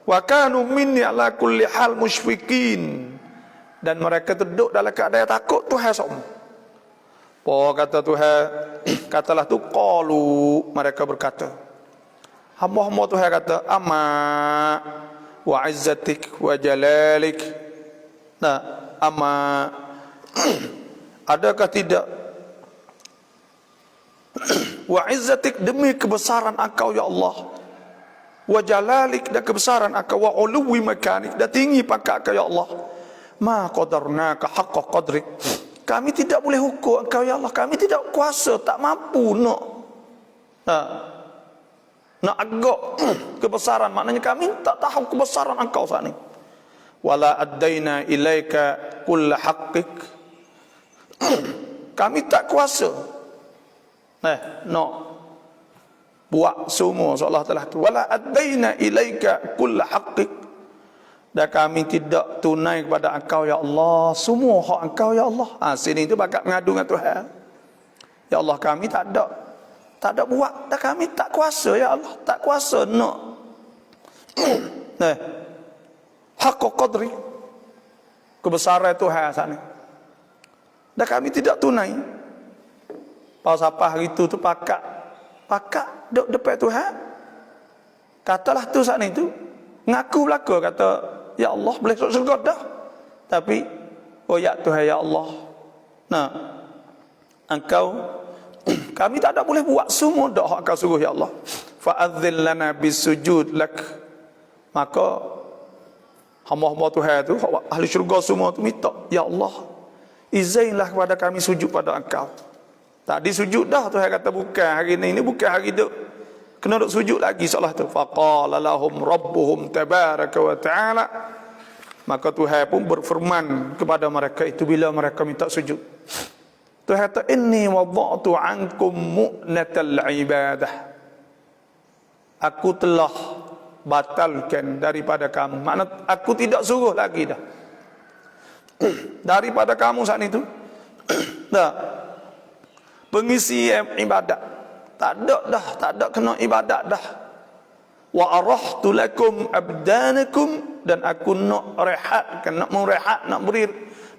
Wa kanu minni ala kulli hal musyfiqin. Dan mereka duduk dalam keadaan takut Tuhan semua. Kata Tuhan, katalah tu qalu, mereka berkata, hamba-hamba Tuhan kata, amma wa izzatik wa jalalik. Amma adakah tidak, wa izzatik, demi kebesaran Engkau ya Allah, wa jalalik, dan kebesaran Engkau, wa uluwi makanik, dan tinggi pangkat Engkau ya Allah, ma qadarnaka haqqa qadrik, kami tidak boleh hukum Engkau ya Allah, kami tidak kuasa, tak mampu nak agak kebesaran, maknanya kami tak tahu kebesaran Engkau saat ini. Wala addaina ilaika kulla haqqik, kami tak kuasa buat semua seolah telah tu. Wala addaina ilaika kulla haqqik, dan kami tidak tunai kepada Engkau ya Allah semua hak Engkau ya Allah. Sini tu bakat mengadu dengan Tuhan. Ya Allah, kami tak ada buat, dan kami tak kuasa ya Allah, tak kuasa nak haqqa qadri, kebesaran Tuhan sana. Dan kami tidak tunai. Pas apa hari itu tu pakat duk depan Tuhan. Katalah tu saat itu, ngaku belaka, kata ya Allah boleh masuk syurga dah. Tapi ya Tuhan ya Allah, Engkau, kami tak ada boleh buat semua dak hak Engkau suruh ya Allah. Fa'adzil lana bisujud lak. Maka hamba-hamba Tuhan tu, ahli syurga semua tu minta, ya Allah, izinlah kepada kami sujud pada Engkau. Tadi sujud dah, Tuhan kata bukan hari ini bukan hari duk kena duk sujud lagi seolah tu. Faqala lahum rabbuhum tabaraka wa ta'ala, maka Tuhan pun berfirman kepada mereka itu bila mereka minta sujud. Tuhan kata, inni wada'tu ankum mu'natal ibadah, aku telah batalkan daripada kamu, makna aku tidak suruh lagi dah daripada kamu saat itu pengisi ibadat, tak ada kena ibadat dah. Wa arahtu lakum abdanakum, dan aku nak rehatkan,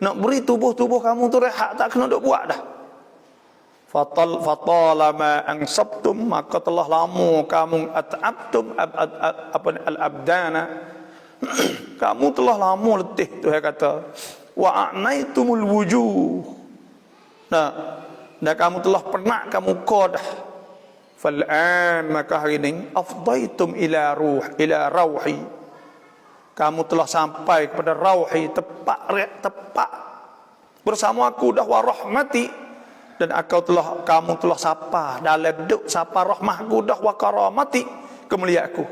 nak beri tubuh kamu tu rehat, tak kena duk buat dah. Fatalama ansabtum, maka telah lama kamu at'abtum al-abdana, kamu telah lama letih. Tuhan kata, wa a'naitumul wujuh, dan kamu telah penat kamu kodah. Fal'an, maka hari ini afdaitum ila rauhi, kamu telah sampai kepada rauhi, tepat bersama aku dah, wa rahmati, dan kamu telah sapa dalam duk sapa rahmahku dah, wa karamati, kemuliaanku.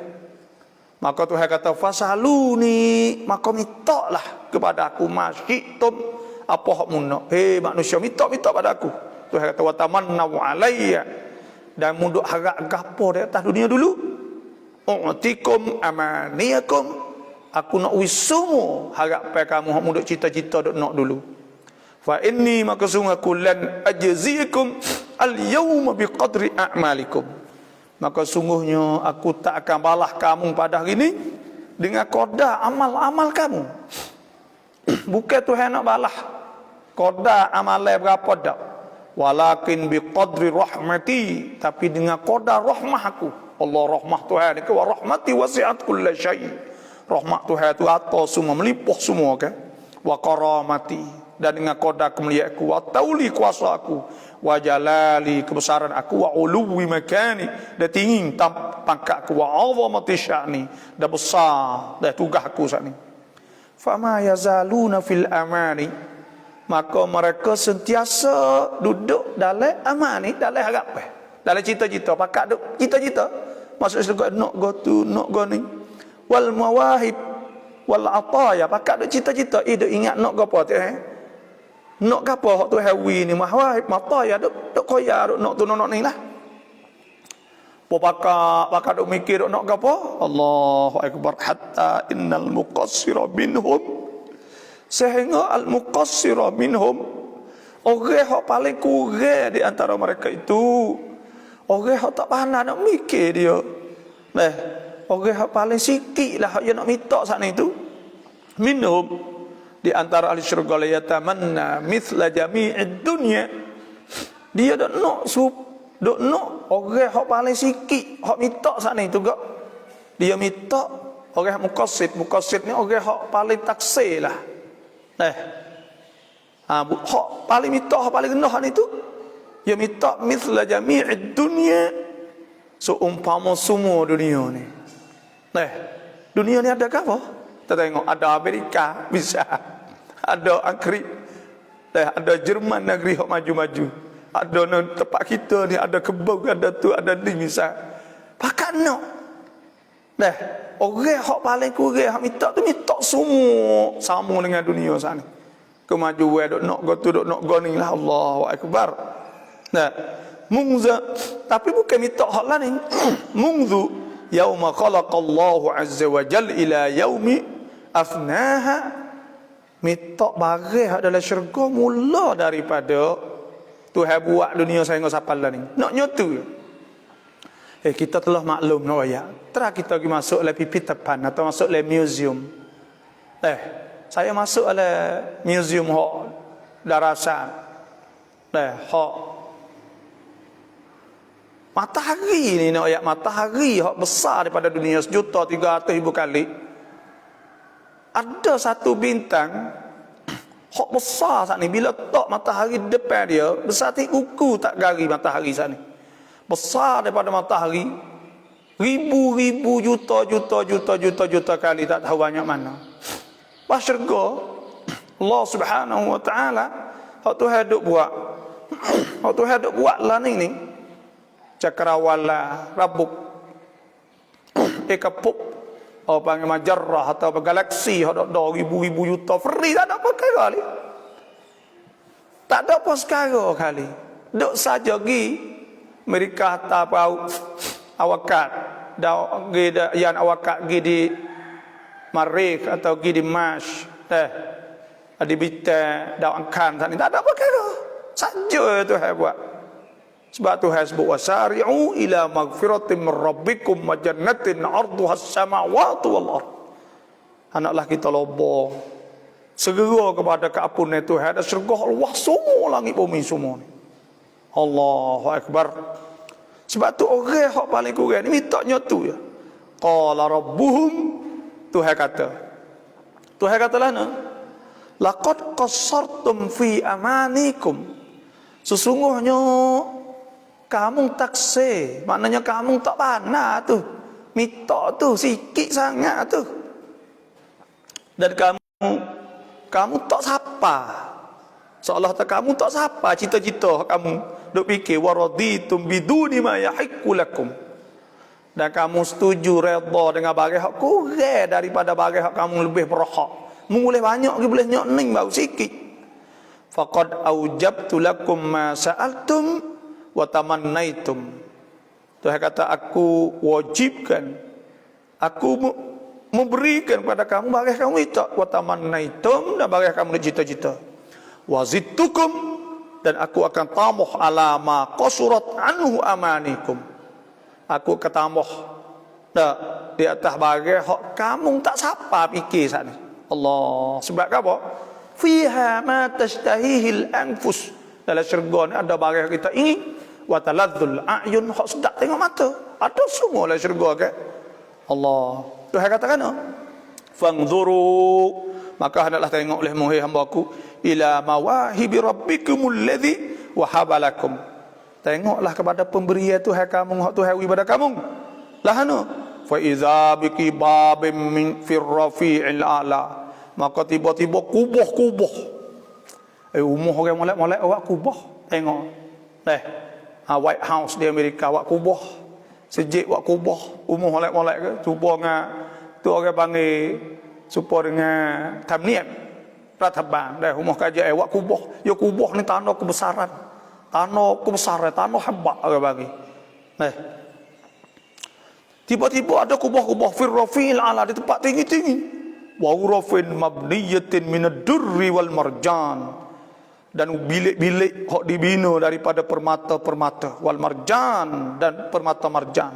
Maka Tuhan kata, fasaluni, maka mintalah kepada aku, masyitum, apa hakmu nak. Manusia minta pada aku. Tuhan kata, wa tamannau alayya, dan munduk harap gapo di atas dunia dulu. U'tikum amaniyakum, Aku nak wisumu harap pai kamu hak muduk cita-cita duk nak dulu. Fa inni maka sungguh aku lan ajzikum al-yawma biqadri a'malikum. Maka sungguhnya aku tak akan balas kamu pada hari ini dengan qada amal-amal kamu. Bukan Tuhan nak balas qada amal berapa dak. Walakin biqadri rahmati, tapi dengan qada rahmah aku. Allah rahmah Tuhan ni, wa rahmati wasi'at kulli syai'. Rahmat Tuhan itu atas semua, melipuh semua kan. Wa karamati, dan dengan qada kemuliaanku, wa tauli kuasa aku, wa jalali kebesaran aku, wa uluwi makani, dan tinggi pangkatku, wa azamati sya'ni, dan besar dan tugas aku saat ni. Fama yazaluna fil amani, maka mereka sentiasa duduk dalam amani, dalam harapan, dalam cita-cita, pakat duk cita-cita. Maksud saya nak go tu, nak go ni. Wal mawahib wal ataya, pakat duk cita-cita, duk ingat nak gapo tu nak gapo hak tu hawi ni, mawahib mataya duk koya duk nak tu nak ni lah. Pakat duk mikir duk nak gapo. Allahu akbar, hatta innal muqassira minhum, sehingga al muqassira minhum, orang hak paling kurang di antara mereka itu, orang hak tak pandai nak mikir dia. Orang yang paling sikit lah yang nak minta saat itu. Minhum, di antara ahli syurga, la yatamanna mithla jami'id dunya. Dia dok nak orang yang paling sikit hak minta saat itu gak. Dia minta orang yang muqassid ni orang yang paling taksir lah. Hak paling minta, hak paling rendah itu. Dia minta mithla jami'id dunya, seumpama semua dunia ni. Dunia ni ada apa? Kita tengok, ada Amerika bisa, ada Angkrik, ada Jerman negeri hok maju-maju, ada tempat kita ni ada kebun, ada tu, ada ni bisa. Pakat nak. Orang hok paling kurang hak minta tu minta semua sama dengan dunia sana. Kemajuan dok nak go tu, dok nak go ni lah. Allahu akbar. Tapi bukan minta hak lah ni. Mungzu yauma khalaqallahu azza wa jalla ila yaumi afnaha, minta barang dalam syurga mula daripada Tuhan buat dunia sehingga sampai lah ni. Nak nyotu. Kita telah maklum nak ayat. Terus kita pergi masuk le pipi tepan atau masuk le museum. Saya masuk le museum hak darasan. Hak matahari ni, nak ayat matahari hak besar daripada dunia 1.300.000 kali. Ada satu bintang hak besar saat ni, bila tok matahari depan dia besar ti kuku tak gari matahari saat ni. Besar daripada matahari ribu-ribu juta kali, tak tahu banyak mana. Pas syurga Allah Subhanahu wa taala hak Tuhan duk buat. Hak Tuhan duk buat lah ni. Cakrawala, Rabuk, Ekapuk, panggil Majarrah atau galaksi, ada ribu-ribu juta free, tak ada apa kali. Tak ada apa sekarang kali. Duk saja pergi mereka tak tahu awakat, yang awakat pergi di Marikh atau pergi di Mash, di Bita, Angkan, tak ada apa kali. Saja tu buat. Sebab Tuhan sebut wasari'u ila maghfiratin min rabbikum wa jannatin 'arduha as-samawati wal ard. Anaklah kita lobo segera kepada keampunan Tuhan dan syurga Allah semua langit bumi semua ni. Allahu akbar. Sebab tu orang hak paling kurang ni minta nyotu ya. Qala rabbuhum, Tuhan kata lah laqad qassartum fi amanikum, sesungguhnya kamu taksir, maknanya kamu tak pandai tu, minta tu sikit sangat tu, dan kamu tak sapa, seolah kamu tak sapa cita-cita kamu duk fikir waraditum biduni ma yahiqqu lakum, dan kamu setuju redha dengan barang hak kurang daripada barang hak kamu lebih berhak. Boleh banyak ke boleh nyok ning baru sikit. Faqad aujabtu lakum ma sa'altum wa tamannaitum. Tuhan kata aku wajibkan, aku memberikan kepada kamu bagai kamu minta, wa tamannaitum, dan bagai kamu cita-cita, wa zidtukum, dan aku akan tambah ala ma qasurat anhu amanikum, aku akan tambah di atas bagai hak kamu tak sapa fikir saat ni. Allah, sebab apa? Fiha ma tashtahihil anfus, dalam syurga ni ada bagai kita ingin, wa taladzul a'yun, hak sedap tengok mata, ada semua dalam syurga kan. Allah, Tuhan katakan fangzuru, maka hendaklah tengok oleh muhai hamba-Ku ila mawahibi rabbikumul ladzi wahabalakum, tengoklah kepada pemberian Tuhan kamu, hak Tuhan bagi pada kamu lah anu. Fa iza biki babim min firrafi'il ala, maka tiba-tiba kubah-kubah umuh orang molek-molek awak kubah, tengok White House di Amerika awak kubah, sejik awak kubah umuh molek-molek ke cuba dengan tu orang panggil supaya dengan tamniam Prathabang dah rumah kajian awak kubah, ya kubah ni tanda kebesaran, tanah hebat orang bagi. Tiba-tiba ada kubah-kubah firrafil ala, di tempat tinggi-tinggi, wa urafin mabniyatin minad durri wal marjan, dan bilik-bilik hak dibina daripada permata-permata, wal marjan, dan permata marjan,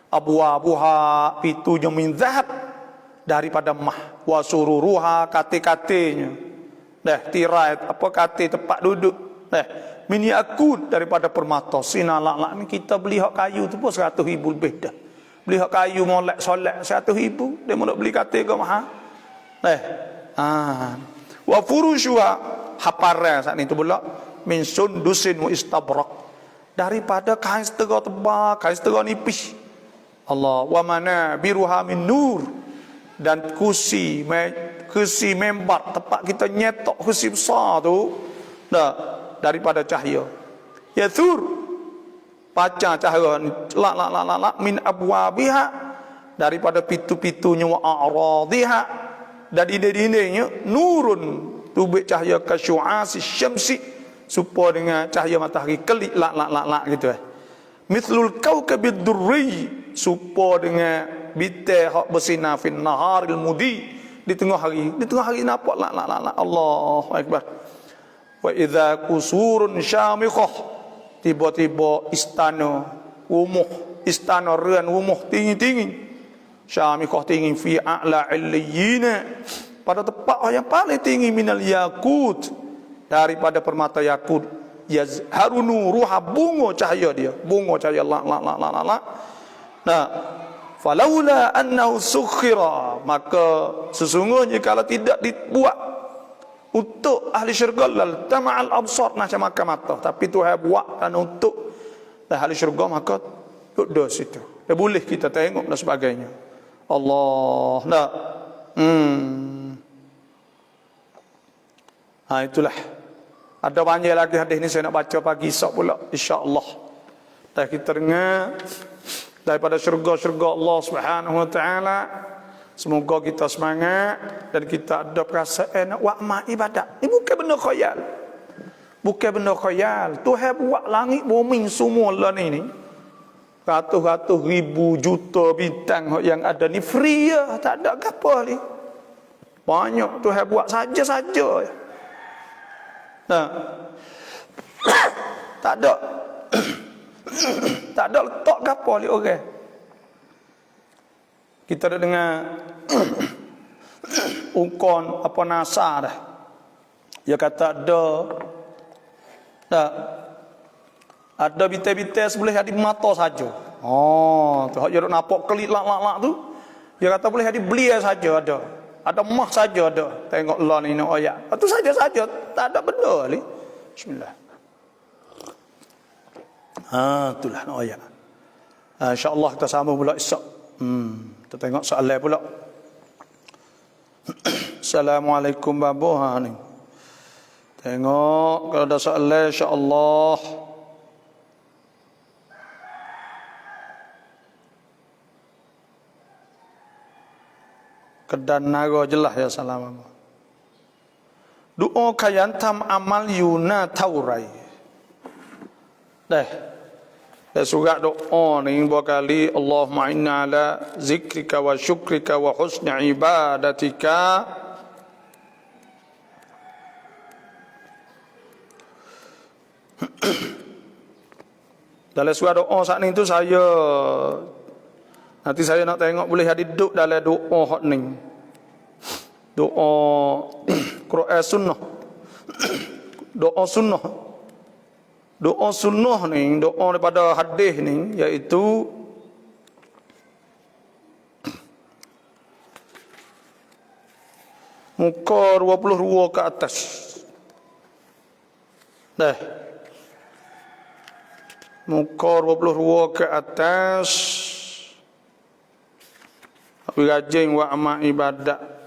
abwabuha, pintunya min zahab, daripada emas, wa sururuha, kate-katenya tirai apa kate tempat duduk min yakut, daripada permata. Sinalak ni kita beli hak kayu tu pun 100,000 lebih dah. Beli hak kayu molek solek 100,000, dia nak beli kate ke mahal. Wa furushuha, haparan saat ni tu pula min sundusin wa istabrak, daripada kain setera tebal, kain setera nipis. Allah, wa manabiruha min nur, dan kursi membar tempat kita nyetok kursi besar tu daripada cahaya. Yathur, pacar cahaya la min abwabiha, daripada pintu-pintunya, wa a'radhiha, dan dinding-dindingnya nurun, tubik cahaya kasyu'asi syamsi, supaya dengan cahaya matahari kelip gitu mithlul kaukabid durri, supaya dengan bintang hak bersinar fin naharil mudi, di tengah hari nampak Allahu akbar. Wa idza kusurun syamikhah, tiba-tiba istana rumah tinggi-tinggi, syamikhah tinggi, fi a'la illiyina, pada tempat yang paling tinggi, minal yakut, daripada permata yakut, yazharu nuruha, bunga cahaya falaula annahu sukhira, maka sesungguhnya kalau tidak dibuat untuk ahli syurga, lal tama'al absar, macam makan mata, tapi Tuhan buat kan untuk ahli syurga, maka duduk situ, dia boleh kita tengok dan sebagainya. Allah, itulah. Ada banyak lagi hadis ni saya nak baca pagi esok pula insya-Allah. Dan kita dengar daripada syurga-syurga Allah Subhanahu wa taala. Semoga kita semangat dan kita ada perasaan nak buat amal ibadat. Ini bukan benda khayal. Bukan benda khayal. Tuhan buat langit bumi semua lah ni. Ratus-ratus ribu juta bintang yang ada ni free ya, tak ada apa ni. Banyak Tuhan buat saja-saja. Tak ada tak ada letak gapo li orang. Kita dah dengar ukon apa NASA dah. Dia kata ada bitai-bitai boleh ada mata saja. Tu hak dia nak nampak kelip lak-lak tu. Dia kata boleh ada belia saja ada. Ada emas saja ada. Tengok Allah ni nak ayat. Itu saja-saja, tak ada benda ni. Bismillah. Itulah nak ayat. Insya-Allah kita sambung pula esok. Kita tengok soalan pula. Assalamualaikum babo ni. Tengok kalau ada soalan insya-Allah. Kedan naga jelas ya salam. Doa kayan tam amal yuna taurai. Dan surat doa ni dua kali, Allahumma inna ala zikrika wa syukrika wa husni ibadatika. Dalam surat doa saat ni tu nanti saya nak tengok boleh ada duduk dalam doa hot ni. Doa Quran sunnah. Doa sunnah. Doa sunnah ni, doa daripada hadis ni, iaitu muka 22 ke atas. Dah. Muka 22 ke atas. Tapi rajin buat amal ibadat.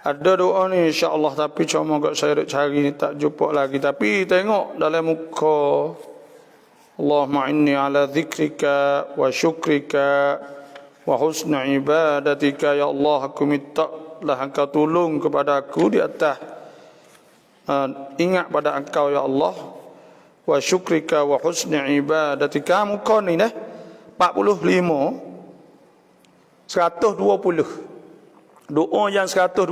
Ada doa ni insya-Allah, tapi cuma kat saya nak cari tak jumpa lagi. Tapi tengok dalam muka, Allahumma inni ala zikrika wa syukrika wa husni ibadatika. Ya Allah, aku minta lah engkau tolong kepada aku di atas ingat pada engkau ya Allah, wa syukrika wa husni ibadatika. Muka ni 45 120. Doa yang 120.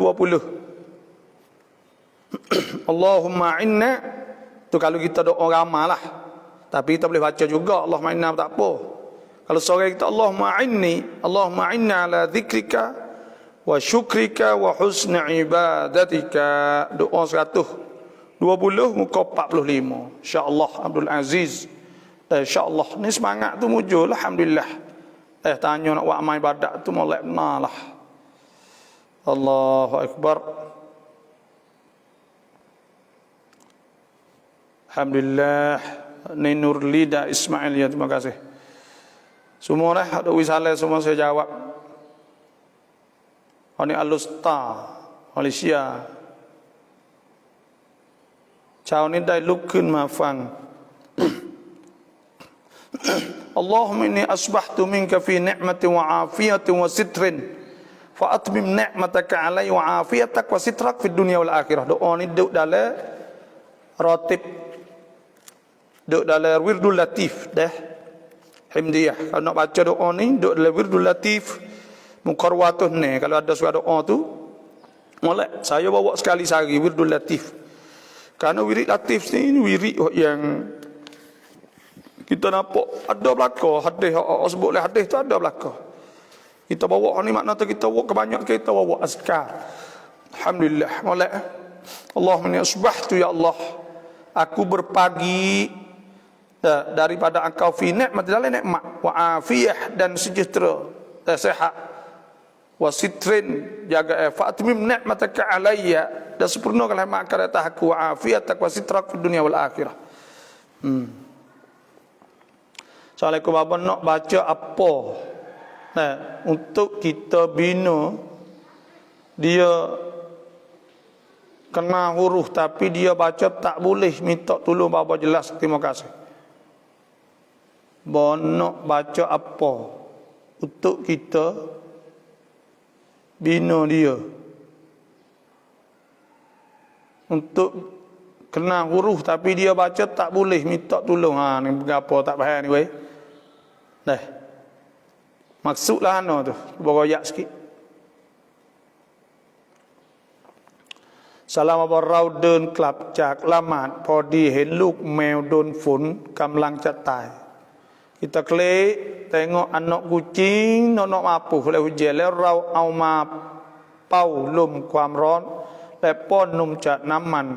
Allahumma inna, tu kalau kita doa ramai lah. Tapi kita boleh baca juga Allahumma inna, tak apa. Kalau seorang kita Allahumma inna ala zikrika wa syukrika wa husni ibadatika. Doa 120 muka 45. InsyaAllah Abdul Aziz. InsyaAllah ni semangat tu muncul, alhamdulillah. Tanya nak buat amal ibadat tu molek benar lah. Allahu Akbar. Alhamdulillah. Ni Nurlida Ismail, ya, terima kasih. Semua ada wisalah semua saya jawab. Ini Alusta Malaysia. Chào ni dai lukin ma fang. Allahumma inni asbahtu minka fi ni'matin wa afiyatin wa sitrin. Fa atmim ni'mataka alai wa afiyatak wa sitrak fid dunya wal akhirah. Doa ni duduk dalam ratib, duduk dalam wirdul latif dah. Himdiyah. Kalau nak baca doa ni duduk dalam wirdul latif mukarwatuh ni. Kalau ada surat doa tu molek saya bawa sekali sehari wirdul latif. Kerana wirid latif ni wirid yang kita nampak ada belaka hadis, sebut oleh hadis tu ada belaka. Kita bawa ni makna tu kita bawa kebanyakan kita bawa azkar. Alhamdulillah. Molek. Allahumma inni asbahtu ya Allah. Aku berpagi daripada engkau fi nikmat, dalam nikmat, wa afiyah dan sejahtera dan sehat, wa sitrin jaga fatmim nikmataka alayya, dan sempurnakanlah nikmat atas aku, wa afiyatak wa sitrak fid dunya wal akhirah. Assalamualaikum, abang nak baca apa? Untuk kita bina dia kena huruf tapi dia baca tak boleh, minta tolong bapa jelas. Terima kasih. Nak baca apa untuk kita bina dia, untuk kena huruf tapi dia baca tak boleh, minta tolong. Ni berapa tak faham ni weh. Maksudlah tu beroyak sikit. Salam barau đơnกลับจากละหมาดพอดีเห็นลูกแมวโดนฝนกำลังจะตาย Kita klik tengok anak kucing nak mapuh oleh hujan,แล้วเราเอามาเป่าลมความร้อนและป้อนนมจากน้ำมัน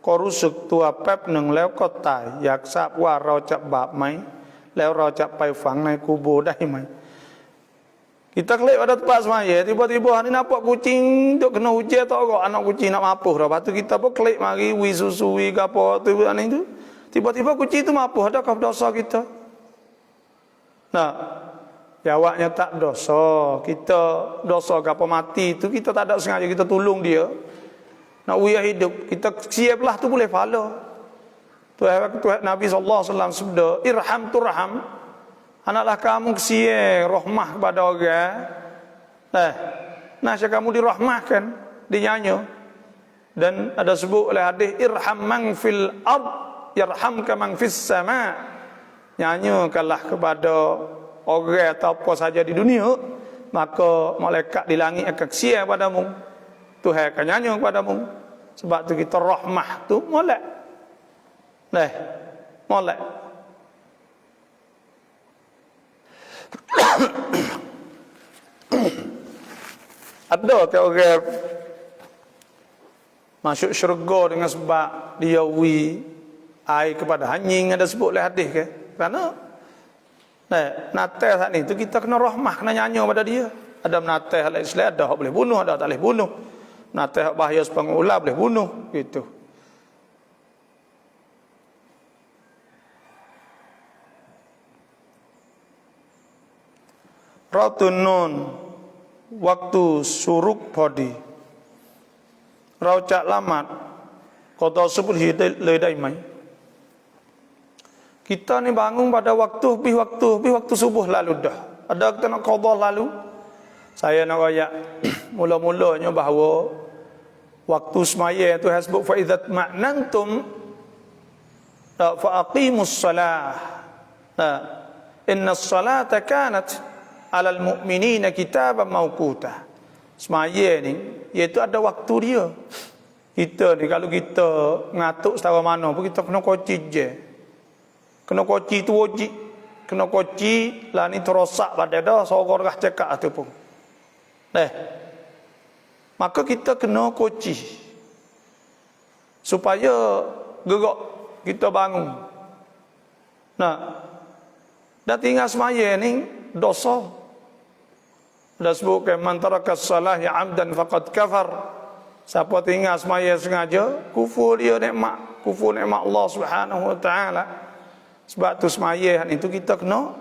ก็รู้สึกตัวแป๊บหนึ่งแล้วก็ตาย อยากทราบว่าเราจะบาปไหม แล้วเราจะไปฝังในกูโบได้ไหม Kita klik pada tempat semaya, tiba-tiba hari nampak kucing duk kena hujan tak kok anak kucing nak mapuh dah. Lepas tu kita pun klik mari wi susu wi gapo tu ni tu. Tiba-tiba kucing tu mapuh, adakah dosa kita? Nah, Jawabnya tak dosa. Kita dosa ke apa mati tu kita tak ada sengaja kita tolong dia. Nak uyah hidup, kita siaplah tu boleh pahala. Tuhan Nabi sallallahu alaihi wasallam sabda, irham turham. Anaklah kamu kesia rahmah kepada orang. Nah, kamu dirahmahkan, dinyanyo. Dan ada sebut oleh hadis irham man fil ard yarhamka man fis sama. Nyanyokanlah kepada orang atau apa saja di dunia, maka malaikat di langit akan kesia padamu. Tuhan akan nyanyo padamu. Sebab tu kita rahmah tu molek. Molek. Ada ke orang masuk syurga dengan sebab dia wi air kepada anjing, ada sebut oleh hadis ke? Kerana natal saat ni tu kita kena rahmah, kena nyanyi pada dia. Ada natal hal Islam, ada hak boleh bunuh, ada tak boleh bunuh. Natal hak bahaya sepang ular boleh bunuh gitu. Ratunun waktu suruk podi raucak lamat kota sebut ledai mai. Kita ni bangun pada waktu subuh lalu dah. Ada kita nak qada lalu. Saya nak ayat mula-mulanya bahawa waktu semaya tu hasbuk fa idzat ma'nantum fa aqimus salah. Inna as-salata kanat alal mu'minina kitaban mawquta. Semaya ni iaitu ada waktu dia. Kita ni kalau kita ngatuk setara mana pun kita kena koci je. Kena koci tu wajib. Kena koci lah ni terosak pada dah sorang kah cakap tu pun. Maka kita kena koci supaya gerak kita bangun. Dah tinggal semaya ni dosa. Dah sebutkan man taraka salah ya amdan faqad kafar. Siapa tinggal semaya sengaja, kufur dia nikmat, kufur nikmat Allah Subhanahu wa taala. Sebab tu semaya itu kita kena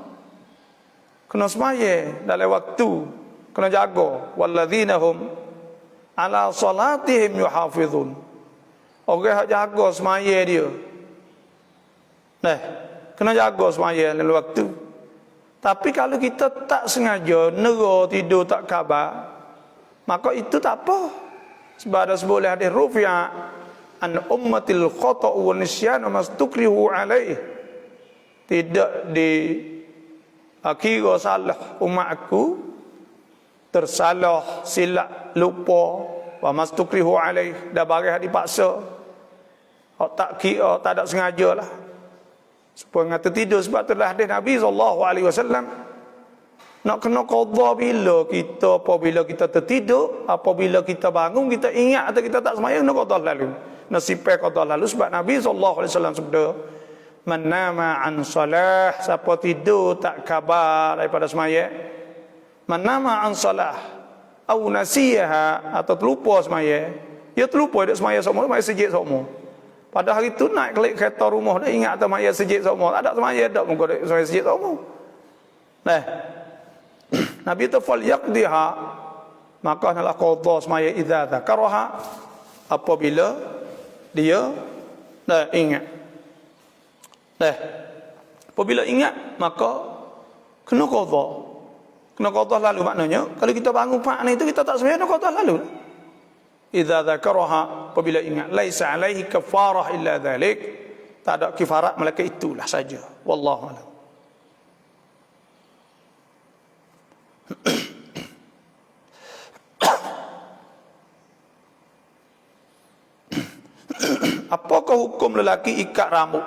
semaya dalam waktu, kena jaga. Walladzina hum ala salatihim yuhafizun. Orang yang jaga semaya dia. Kena jaga semaya dalam waktu. Tapi kalau kita tak sengaja nera tidur tak khabar, maka itu tak apa. Sebab ada sebuah hadis rufi'a an ummatil khata'u wa nisyan wa mastukrihu alaih. Tidak kira salah umatku, tersalah, silap, lupa, wa mastukrihu alaih, dah barang dipaksa. Tak kira, tak ada sengaja lah. Supaya ngata tidur. Sebab tu lah hadis Nabi SAW nak kena qadha bila kita, apabila kita tertidur, apabila kita bangun, kita ingat atau kita tak semayang, nak qadha lalu. Nasibnya qadha lalu. Sebab Nabi SAW sabda, man nama an salah, siapa tidur tak khabar daripada semayang, man nama an salah au nasiyaha, atau terlupa semayang, dia terlupa dia semayang semua, semayang sejid semua. Pada hari tu naik kelik kereta rumah dah ingat tak maya sejid semua. Tak ada semaya dak muka dak semaya sejid semua. Nabi tu fal yaqdiha, maka adalah qadha semaya idza dzakaraha, apabila dia dah ingat. Apabila ingat maka kena qadha. Kena qadha lalu maknanya kalau kita bangun pak ni tu kita tak semaya nak qadha lalu. Idza dzakaraha, apabila ingat, laisa alaihi kafarah illa dzalik, tak ada kifarat melainkan itulah saja. Wallahu a'lam. Apakah hukum lelaki ikat rambut?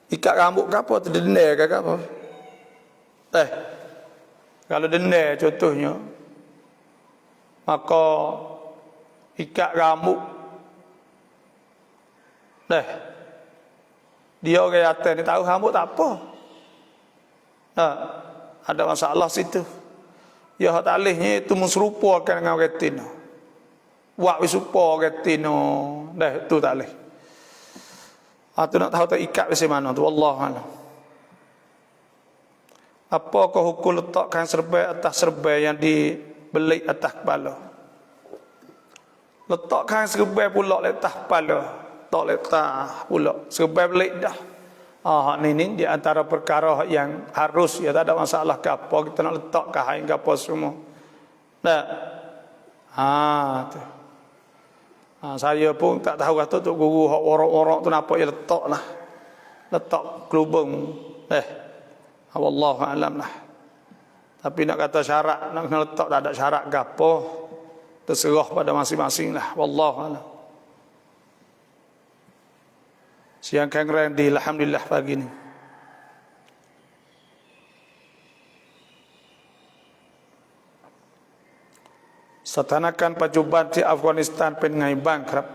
Ikat rambut ke apa? Denda ke apa? Kalau denda contohnya, maka ikat rambut dia orang atas ni tahu rambut tak apa, ada masalah situ. Ya hak talihnya itu menserupakan dengan orang tino, buat wisupa orang tino, tu talih. Tu nak tahu tak ikat macam mana tu, wallahu a'lam. Apa kau hukum letakkan serbai atas serbai yang dibelik atas kepala? Letakkan serbai pula atas kepala, tak letak pula serbai belik dah. Ni di antara perkara yang harus, ya tak ada masalah ke apa kita nak letak kain ke apa semua. Tak. Tu. Saya pun tak tahu kata tok guru hak orang-orang tu napa dia letak lah. Letak kelubung. Wallahu alam lah. Tapi nak kata syarat, nak kena letak tak ada syarat ke apa, terserah pada masing-masing lah. Wallahu alam. Siang keren di alhamdulillah pagi ni. Satanakan pajuban di Afghanistan pengai bang kerap.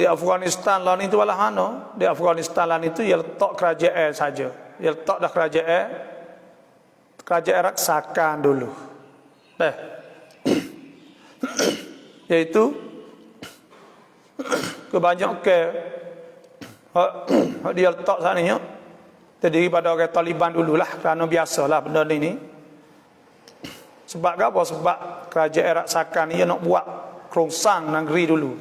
Di Afghanistan lah itu walah di Afghanistan lah itu ia letak kerajaan saja. Ia letak dah kerajaan raksakan dulu. Yaitu kebanyakan dia letak sana ni terdiri pada orang Taliban dululah, kerana biasalah benda ni. Sebab apa? Sebab kerajaan raksakan ni nak buat kerongsang negeri dulu.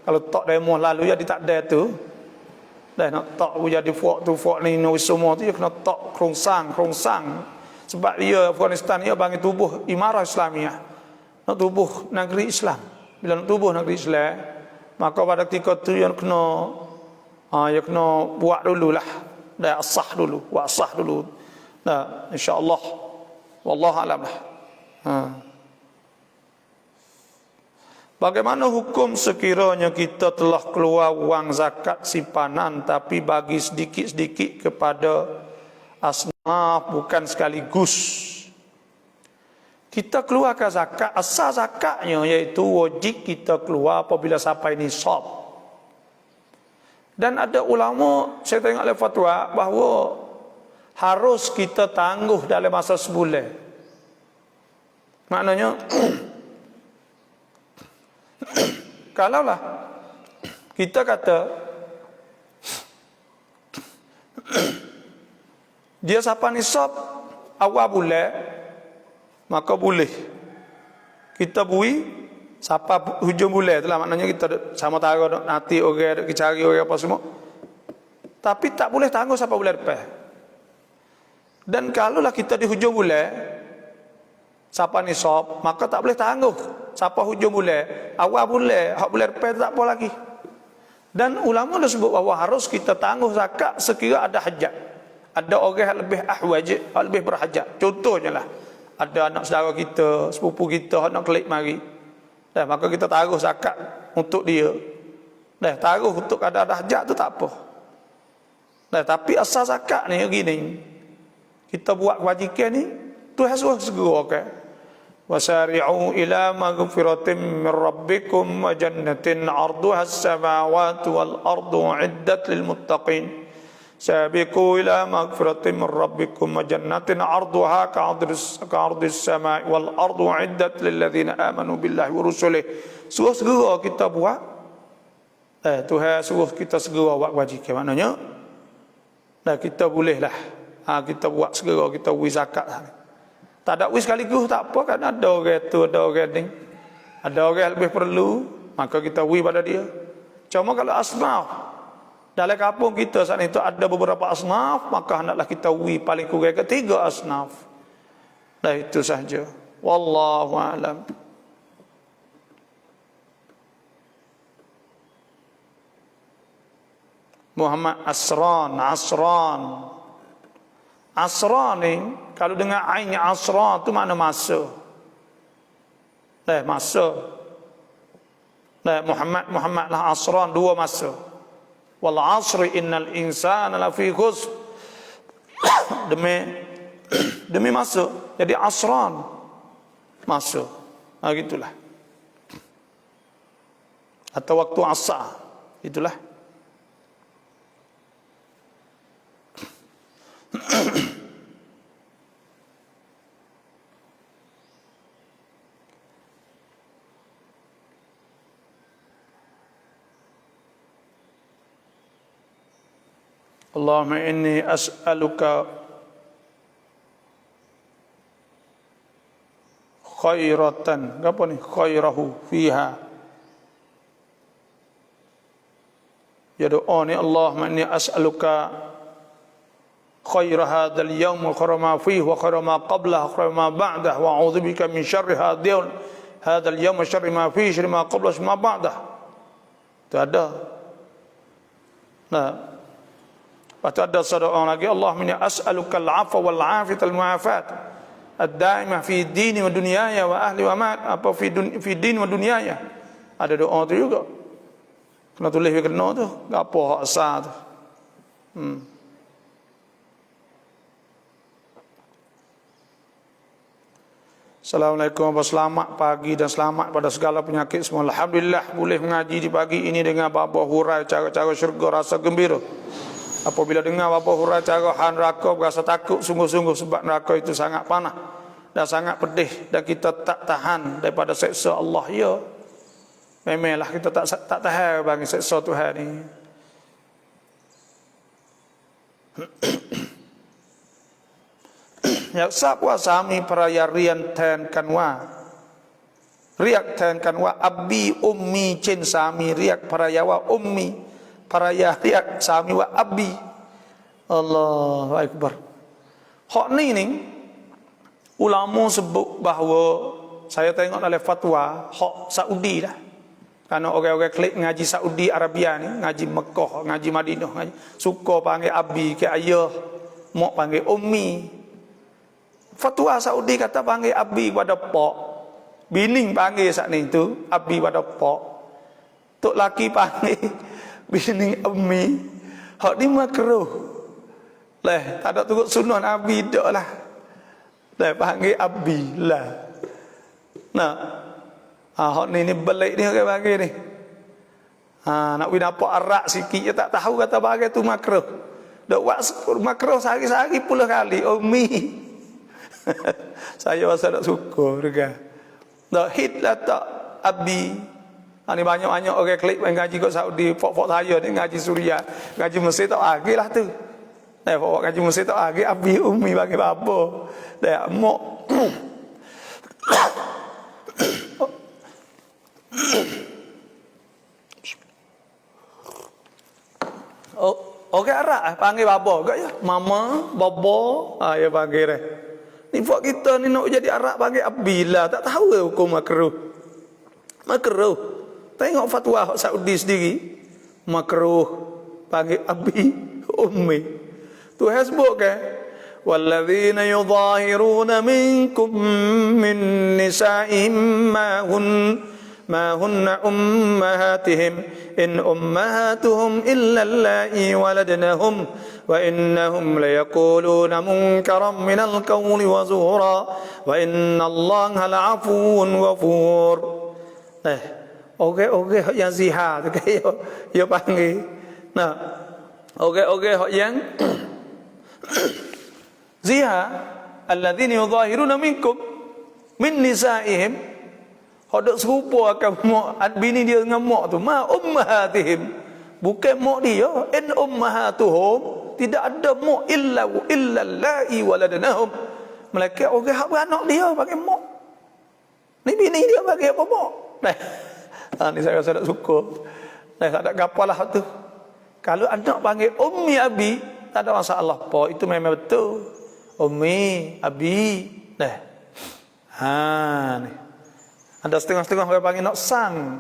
Kalau tak demo lalu jadi tak ada tu. Dah nak tak jadi fort tu fort ni semua tu dia kena tak kerongsang. Sebab dia Afghanistan dia bagi tubuh imarah Islamiah. Nak tubuh negeri Islam. Bila nak tubuh negeri Islam, maka pada ketika tu yang kena buat dululah. Dah asah dulu, buat asah dulu. Nah, insya-Allah wallahu alam lah. Bagaimana hukum sekiranya kita telah keluar wang zakat simpanan tapi bagi sedikit-sedikit kepada asnaf bukan sekaligus? Kita keluarkan zakat, asal zakatnya iaitu wajib kita keluar apabila sampai nisab. Dan ada ulama, saya tengok dalam fatwa bahawa harus kita tangguh dalam masa sebulan. Maknanya kalaulah kita kata dia sampai nisab awal bulan, maka boleh kita bui sampai hujung bulan itulah, maknanya kita sama tara nanti orang kita cari orang apa semua, tapi tak boleh tangguh sampai bulan depan. Dan kalaulah kita di hujung bulan sampai nisab, maka tak boleh tangguh sampai hujung bulan, awal bulan, hak bulan depan tak apa lagi. Dan ulama dah sebut bahawa harus kita tangguh zakat sekira ada hajat. Ada orang yang lebih ahwaj, lebih berhajat. Contohnya lah, ada anak saudara kita, sepupu kita nak kelik mari. Dah, maka kita taruh zakat untuk dia. Dah, taruh untuk ada hajat tu tak apa. Dah, tapi asal zakat ni gini. Kita buat kewajikan ni, Tuhan suruh segera kan. Wasari'u ila maghfiratin min rabbikum wa jannatin 'arduha as-samawati wal ardu 'iddat lil muttaqin. Sabiqu ila maghfiratin min rabbikum wa jannatin 'arduha ka'ardis samai wal ardu 'iddat lil ladzina amanu billahi wa rusulihi. Suruh segera kita buat. Tuhan suruh kita segera buat kewajikan. Maknanya kita bolehlah kita buat segera, kita beri zakat. Tak ada wis sekaligus tak apa, kan ada orang tu, ada orang ni, ada orang yang lebih perlu, maka kita beri pada dia. Cuma kalau asnaf dalam kampung kita saat itu ada beberapa asnaf, maka hendaklah kita beri paling kurang ketiga asnaf. Dah itu sahaja. Wallahu a'lam. Muhammad Asran ni kalau dengan ain asra tu makna masa. Masa. Muhammad lah asran, dua masa. Wal asri innal insana lafi khusr. demi masa. Jadi asran masa. Gitulah. Atau waktu asar. Itulah. Allahumma inni as'aluka khairatan. Apa ni? Khairahu fiha. Ya doa ni, Allahumma inni as'aluka khaira hadzal yawm wa khaira ma fihi wa khaira ma qablahu wa khaira ma ba'dahu wa a'udzubika min syarri hadzal yawm wa syarri ma fihi syarri ma qablahu wa ma ba'dahu. Itu ada. Nah, lepas tu ada doa lagi, Allahumma inni as'aluka al-'afwa wal 'afiyata al-mu'afat ad-da'imah fi dini wa dunyaya wa ahli wa mat, apa fi dini wa dunyaya. Ada doa tu juga. Kena tulis kena tu, apa hak asal tu. Assalamualaikum, selamat pagi dan selamat pada segala penyakit semua. Alhamdulillah boleh mengaji di pagi ini dengan Bapa hurai cara-cara syurga, rasa gembira. Apabila dengar Bapa hurai cara han neraka, berasa takut sungguh-sungguh sebab neraka itu sangat panas dan sangat pedih dan kita tak tahan daripada seksa Allah. Ya, memanglah kita tak tahan bagi seksa Tuhan ni. Ya sapwa sami peraya rian ten kanwa. Riak ten kanwa abbi ummi cin sami riak peraya wa ummi. Peraya riak sami wa abbi. Allahu akbar. Hak ni ulama sebut bahawa, saya tengok dalam fatwa hak Saudi lah. Karena orang-orang klik ngaji Saudi Arabia ni, ngaji Mekah, ngaji Madinah, ngaji, suka panggil abi ke ayah, mak panggil ummi. Fatwa Saudi kata panggil abi pada pak, bini panggil saat ni tu abi pada pak, tok laki panggil bini ummi. Hak ni makruh. Leh, tak ada turut sunnah Nabi dak lah. Leh panggil abi lah. Nah, hak ni belik ni orang panggil ni. Nak win apa arak sikit je tak tahu kata bagai tu makruh. Dak buat makruh sehari-sehari puluh kali ummi. Saya rasa tak suka juga. Dak hit lah tak abi. Ni banyak-banyak orang klik main ngaji kat Saudi, fok-fok saya ni ngaji Suria, ngaji Mesir tak lagi lah tu. Fok ngaji Mesir tak lagi abi ummi bagi apa. Dak mak. Orang Arab panggil bapa ke ya? Mama, bapa, ya panggil dia. Ni buat kita ni nak jadi Arab panggil abila, tak tahu ke hukum makruh. Makruh. Tengok fatwa Saudi sendiri, makruh panggil abi, ummi. Tu hasbuk ke? Walladzina yudhahiruna minkum min nisa'ihim ma hunna ummahatihim in ummahatuhum illa allai waladnahum wa innahum layaquluna munkaran minal qawli wa zuhura wa inna Allaha la'afuwun ghafur. Okey yang zihar tu dia panggil. Nah, okey yang zihar alladzina yudhahiruna minkum min nisa'ihim. Hodok serupa akan mak bini dia dengan mak tu. Ma ummahatihim. Bukan mak dia. In ummahatuhum. Tidak ada mak illa allai waladnahum. Malaikat orang hak beranak dia pakai mak. Ni bini dia pakai apa mak? Ni saya rasa tak suka. Tak ada gapalah tu. Kalau anak panggil ummi abi, tak ada masalah apa. Itu memang betul. Ummi, abi. Ni. Ada setengah-setengah orang panggil nak sang.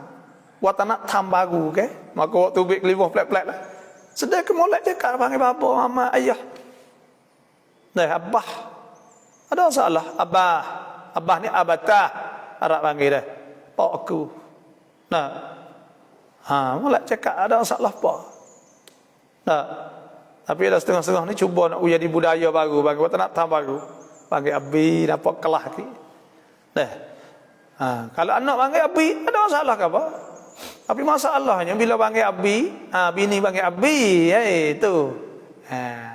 Buat anak tam baru ke. Maka waktu bik kelivah plat-plat lah. Sedang ke molek je kat panggil bapa, mama, ayah. Abah. Ada masalah. Abah. Abah ni abatah. Arab panggil dia. Pak aku. Molek cakap ada masalah apa. Tapi ada setengah-setengah ni cuba nak jadi budaya baru. Panggil buat anak tam baru. Panggil abi, dapat kelah lagi. Kalau anak panggil abi, ada masalah ke apa? Tapi masalahnya bila panggil abi, bini panggil abi, itu.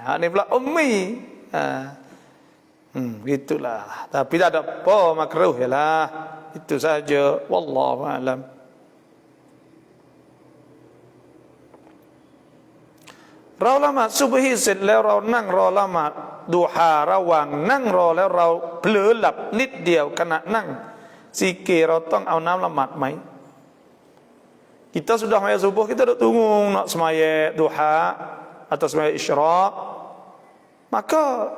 Ini pula ummi. Gitulah. Tapi tak ada apa makruh yalah. Itu saja. Wallahu a'lam. Rawlama subhi sila raw nang rawlama duha rawang nang raw rawlap nit dia kena nang Sikit rotong aunam lamat mai. Kita sudah semaya subuh, kita duk tunggu nak semaya duha atau semaya isyraq. Maka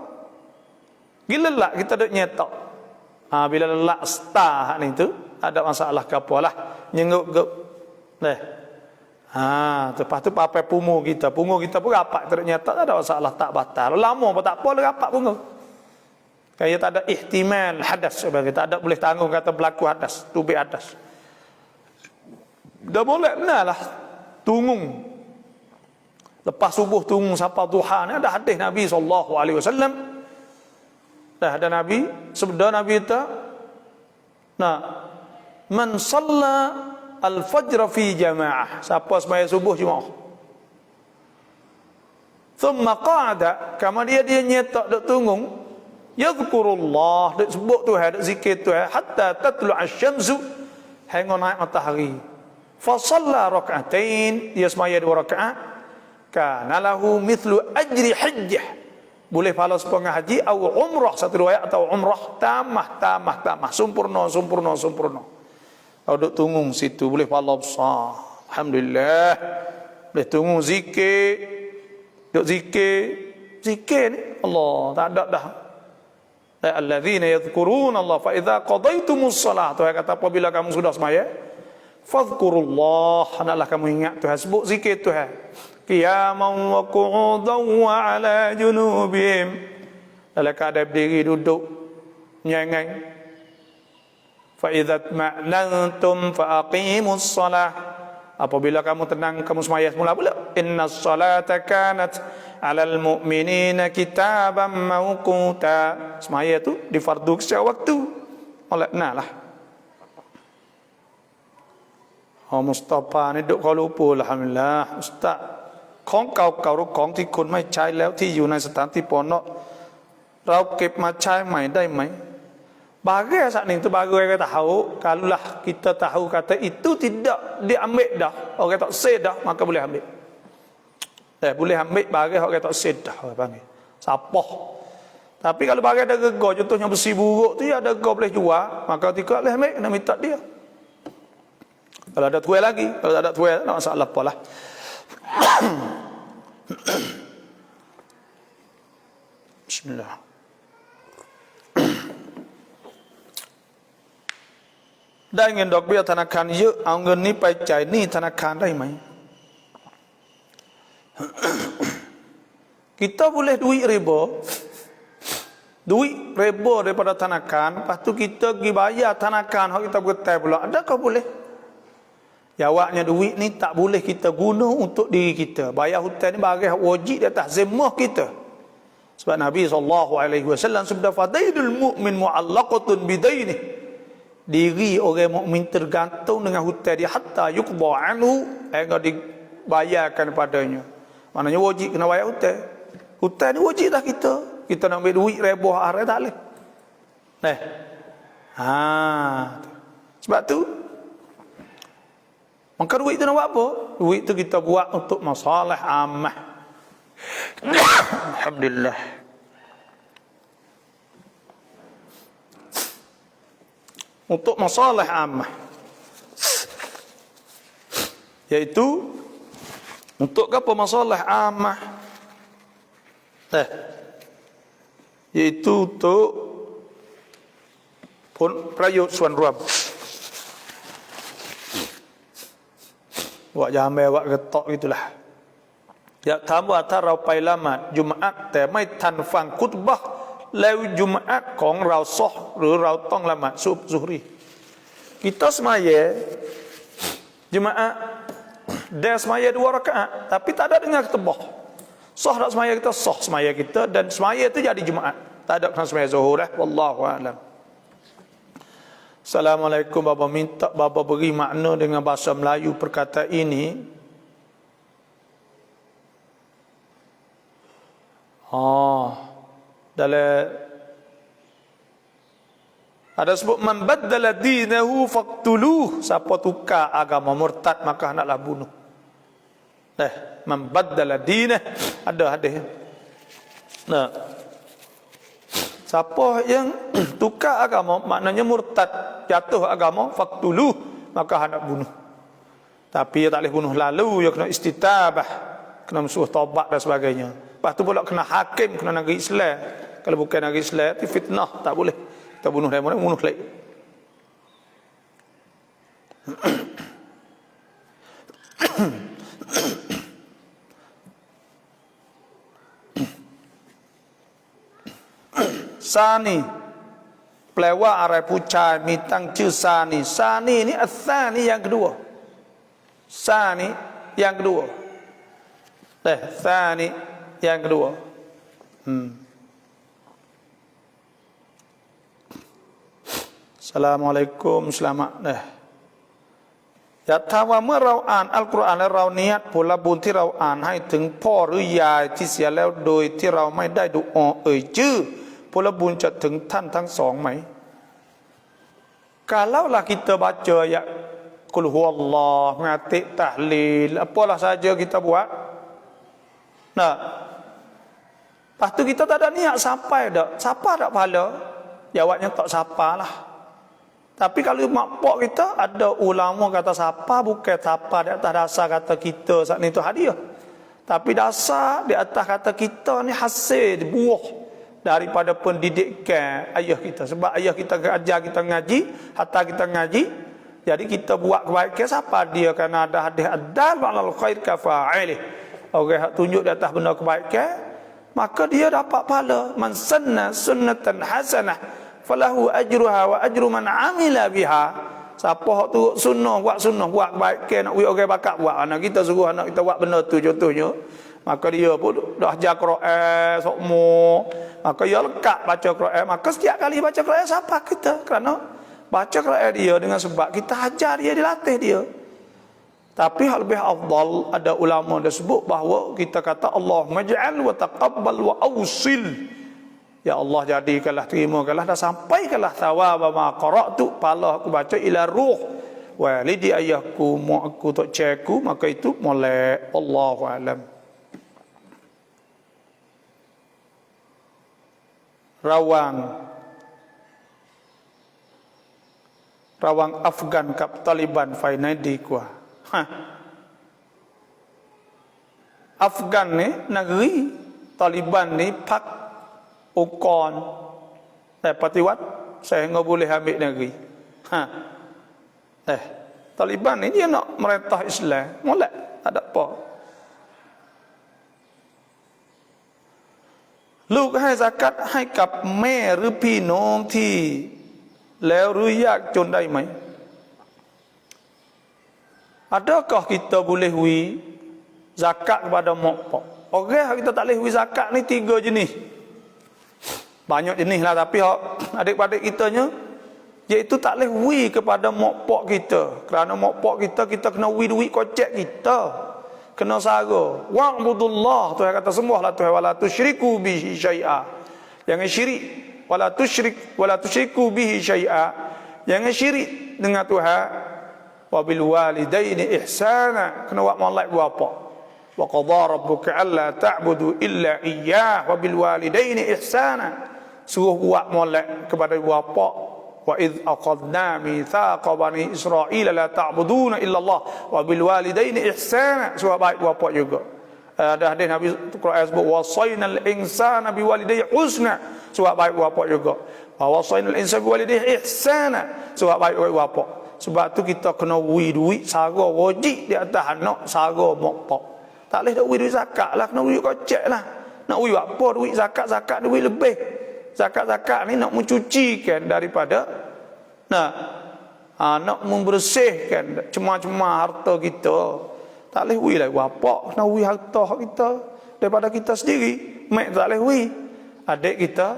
bila lelak kita duk nyetok. Bila lelak start ni tu ada masalah ke apalah, nyengup-gup. Lepas tu papai pungu kita pun rapat tak nyetok, tak ada masalah, tak batal. Lama pun tak apa rapat pungu. Kaya tak ada ihtimal hadas sebagai, tak ada boleh tanggung kata berlaku hadas, tubik hadas. Dah boleh benarlah tunggu. Lepas subuh tunggu sampai duha ni ada hadis Nabi SAW. Dah ada Nabi, sabda Nabi kita, man salla al-fajr fi jamaah, siapa sembahyang subuh jemaah, thumma qa'ada, kemudian dia nyetak duk tunggu, yadhkurullah, duk sebut Tuhan, duk zikir Tuhan, hatta tatlu' asy-syamsu, hingga naik matahari. Fa shalla rak'atain, dia sembahyang 2 rakaat, kana lahu mithlu ajri hajjah, boleh pahala setengah haji atau umrah, satu riwayat, atau umrah tamah, sempurna. Kalau duk tunggu situ boleh pahala besar. Alhamdulillah. Boleh tunggu zikir. Duk zikir ni Allah tak ada dah. Alladzina yadhkuruna Allah fa idza qadaytumus salat. Tuhan kata apabila kamu sudah sembahyang, fadhkurullah, hendaklah kamu ingat Tuhan, sebut zikir Tuhan. Qiyaman wa qu'udan wa ala junubihim, dalam keadaan berdiri, duduk, menyangai. Fa idza ma'nantum fa aqimus salah, apabila kamu tenang, kamu sembahyang semula pula. Innas salata kanat 'alal mu'minina kitaban mawquta, sembahyang tu difardu secara waktu. Nah lah. Mustafa ni duk kau lupa, alhamdulillah ustaz. ของเก่าๆหรือของที่คนไม่ใช้แล้วที่อยู่ในสถานที่ปอนเนาะเราเก็บมาใช้ใหม่ได้ไหม Bagai saat ni tu bagai kita tahu, kalaulah kita tahu kata itu tidak diambil dah, orang tak sah dah, maka boleh ambil. Boleh ambil bagai orang tak sah dah, orang panggil sapah. Tapi kalau bagai ada gegor, contohnya besi buruk tu, ada gegor boleh jual, maka tidak boleh ambil, nak minta dia. Kalau ada tuai lagi, kalau tak ada tuai, tak masalah apalah. Bismillah.ได้เงินดอกเบี้ยธนาคารเยอะเอาเงินนี้ไปจ่ายหนี้ธนาคารได้ไหม Kita boleh duit riba daripada thanakan, lepas tu kita pergi bayar thanakan hak kita bergetai pula, adakah boleh? Jawabnya duit ni tak boleh kita guna untuk diri kita. Bayar hutang ni bagai wajib di atas zimmah kita. Sebab Nabi SAW sabda, fadailul mu'min mu'allaqatun bidainih, diri orang mukmin tergantung dengan hutang dia hatta yuqda anhu, hingga dibayarkan padanya. Maknanya wajib kena bayar hutang. Hutang ni wajib dah kita. Kita nak ambil duit riba hari tak boleh. Sebab tu maka duit tu nak buat apa? Duit tu kita buat untuk masalah ammah. Alhamdulillah. Untuk masalah ammah, yaitu untuk apa masalah ammah? Yaitu untuk pun prayut suan ruam. Wak jamai wak getok gitulah. Ya tambah antara pai lamat Jumaat แต่ไม่ทันฟังคุตบะห์แล้วจุมอะห์ของเราซอฮ์หรือเราต้องละหมาดซุฮรี kita semaya Jumaat dan semaya 2 rakaat tapi tak ada dengar khutbah. Sah tak semaya kita? Sah semaya kita, dan semaya itu jadi Jumaat, tak ada kena semaya zuhur wallahu a'lam. Assalamualaikum, bapa minta bapa beri makna dengan bahasa Melayu perkataan ini. Dalam ada sebut man baddala dinahu faqtuluh, siapa tukar agama murtad maka hendaklah bunuh. Man baddala dinah, ada hadis. Siapa yang tukar agama, maknanya murtad, jatuh agama, faqtuluh, maka hendak bunuh. Tapi dia tak boleh bunuh lalu, dia kena istitabah, kena musuh taubat dan sebagainya. Lepas tu pula kena hakim, kena negeri Islam. Kalau bukan negeri Islam, itu fitnah, tak boleh. Kita bunuh dia, bunuh lagi. Sani plewa arai pucai mitang cu sani. Sani ni asani yang kedua. Sani yang kedua. Sani yang kedua. Assalamualaikum, selamat. Ya tawaเมื่อเราอ่านอัลกุรอานและเราเนียดผลบุญที่เราอ่านให้ถึงพ่อหรือยายที่เสียแล้วโดยที่เราไม่ได้ดุอาเอ่ยชื่อผลบุญจะถึงท่านทั้งสองไหม Kalaulah kita baca ayat Qul huwallah, ngatik tahlil, apalah saja kita buat. Nah, lepas tu kita tak ada niat sampai dak. Siapa dak pahala? Jawabnya tak sapalah. Tapi kalau mak pak kita ada ulama kata siapa, bukan siapa di atas dasar kata kita saat ni tu hadiah. Tapi dasar di atas kata kita ni hasil buah daripada pendidikan ayah kita. Sebab ayah kita ajar kita ngaji, hatta kita ngaji, jadi kita buat kebaikan. Siapa dia? Kerana ada hadis ad-dal alal khair kafa'ilih. Orang yang tunjuk di atas benda kebaikan, maka dia dapat pahala. Man sanna sunnatan hasanah falahu ajruha wa ajru man amila biha. Siapa hak tu sunnah, buat kebaikan, nak orang bakat buat. Anak kita suruh anak kita buat benda tu contohnya, maka dia pun dah ajar Quran sokmo, maka dia lekat baca Quran. Maka setiap kali baca Quran siapa kita? Kerana baca Quran dia dengan sebab kita ajar dia, dilatih dia. Tapi hal lebih afdal, ada ulama dah sebut bahawa kita kata Allahumma ja'al wa taqabbal wa awsil. Ya Allah, jadikanlah, terimakanlah dan sampaikanlah thawab ma qara'tu, pahala aku baca ila ruh walidi ayahku, mak aku, tok cikgu, maka itu molek. Allahu alam. Rawang Afghan kap Taliban fai nadi kuah. Afghan ni negeri, Taliban ni pak องค์กรแต่ปฏิวัติsehingga boleh ambil negeri. Taliban ni dia nak merintah Islam, molek, tak ada apa. ลูกให้ซะกัตให้กับแม่หรือพี่น้องที่แล้วหรือยากจนได้ไหม Adakah kita boleh hui zakat kepada mak pak? Orang kita tak boleh hui zakat ni 3 jenis. Banyak jenis lah, tapi adik-adik kitanya iaitu tak boleh hui kepada mak pak kita. Kerana mak pak kita kena hui duit kocek kita, kena sara. Wa'budullah, Tuhan kata sembahlah Tuhan, wala tusyriku bihi syai'a. Jangan syirik, wala tusyriku bihi syai'a. Jangan syirik dengan Tuhan. Wa bil walidaini ihsana, kena buat molek bapa. Wa qadha rabbuka alla ta'budu illa iyyah wa bil walidaini ihsana. Suruh buat molek kepada bapa. Wa idh aqadna mithaqa bani Israil la ta'buduna illa Allah wa bil walidaini ihsana. Suruh baik bapa juga. Ada hadis Nabi Quran sebut wasainal insana biwalidayhi husna. Suruh baik bapa juga. Wa wasainal insana biwalidayhi ihsana. Suruh baik bapa. Sebab tu kita kena wi duit sara wajib di atas anak, sara mak pak. Tak boleh dak wi duit zakat lah, kena wi kocek lah. Nak wi apa duit zakat duit lebih. Zakat ni nak mencucikan daripada nak membersihkan cemar-cemar harta kita. Tak boleh wi lah bapak, kena wi harta kita daripada kita sendiri. Mak tak boleh wi. Adik kita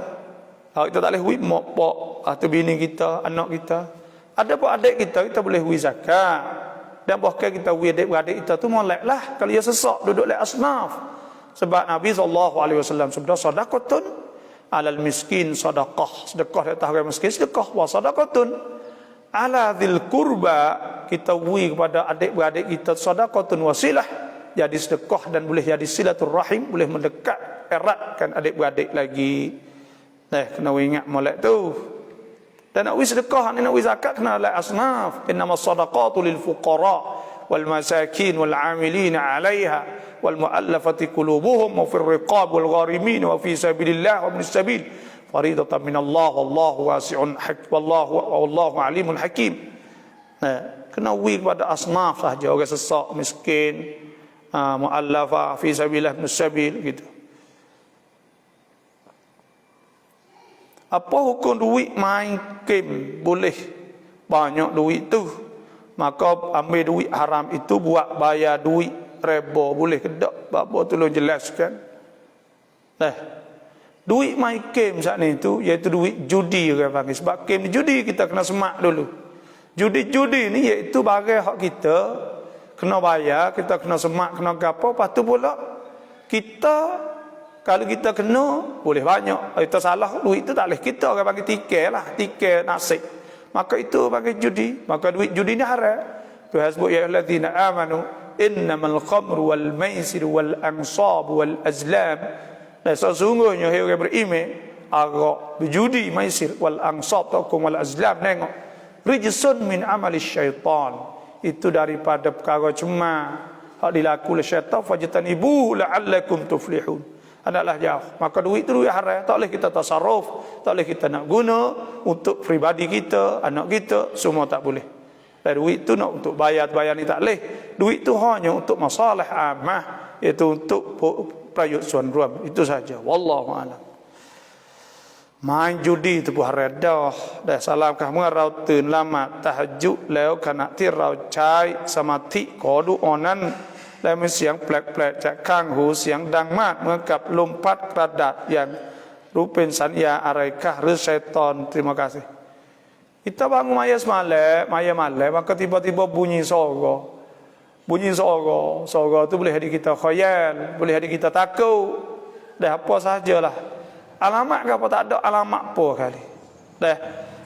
tak boleh wi, mak pak atau bini kita, anak kita. Ada pun adik kita boleh wi zakat. Dan bahkan kita wi adik-adik kita tu molek lah kalau dia sesak duduk le asnaf. Sebab Nabi SAW sebut sadaqatun alal miskin sadaqah. Sedekah di atas orang miskin sedekah. Wa sadaqatun ala dzil qurba, kita wi kepada adik-beradik kita sadaqatun wasilah, jadi sedekah dan boleh jadi silaturrahim, boleh mendekat eratkan adik-beradik lagi. kena ingat molek tu. Dan nak sedekah, nak zakat kena la asnaf. Innamas sadaqatu lil fuqara wal masakin wal 'amilin 'alaiha wal mu'allafati qulubuhum wa fir riqab wal gharimin wa fi sabilillah wa ibnis sabil faridatan min Allah wallahu wasi'un hakim wallahu alimun hakim. Kena kepada asnaf sahaja, orang sesak, miskin, mu'allafah, fi sabilillah, ibnis sabil gitu. Apa hukum duit main game? Boleh banyak duit tu, maka ambil duit haram itu buat bayar duit riba, boleh ke tak? Bapa tolong jelaskan. Duit main game saat ni tu iaitu duit judi orang panggil. Sebab game judi kita kena semak dulu. Judi ni iaitu barang hak kita kena bayar, kita kena semak, kena gapo, lepas tu pula kita kalau kita kena boleh banyak. Kita salah duit tu tak boleh, kita orang panggil tiket lah, tiket nasib. Maka itu panggil judi. Maka duit judi ni haram. Tuhan sebut ya allazina amanu innamal khamru wal maisir wal ansab wal azlam. Dan sesungguhnya hai orang beriman, arak, berjudi, maisir wal ansab takum wal azlam, tengok rijsun min amali syaitan, itu daripada perkara cuma hak dilaku oleh syaitan, fajtanibuhu la'allakum tuflihun. Hendaklah jauh. Maka duit itu duit haram, tak boleh kita tasarruf, tak boleh kita nak guna untuk peribadi kita, anak kita, semua tak boleh. Dan duit itu nak untuk bayar ni tak boleh. Duit itu hanya untuk masalah amah, iaitu untuk prayut suan ruam, itu saja. Wallahu a'lam. Main judi itu pun haram dah. Dah salam kah mengarauตื่น ละหมาด tahajud แล้วขณะที่เราใช้สมาธิขอดุอานั้นและมีเสียงแปลกๆจากข้างหูเสียงดังมากเหมือนกับลมพัดกระดาษอย่างรู้เป็นสัญญาอะไรkahหรือsyaitan? Terima kasih. Kita bangun malam, maka tiba-tiba bunyi sorga. Bunyi sorga tu boleh jadi kita khayal, boleh jadi kita takut. Dah apa sajalah. Alamat ke apa tak ada alamat apa kali. Dah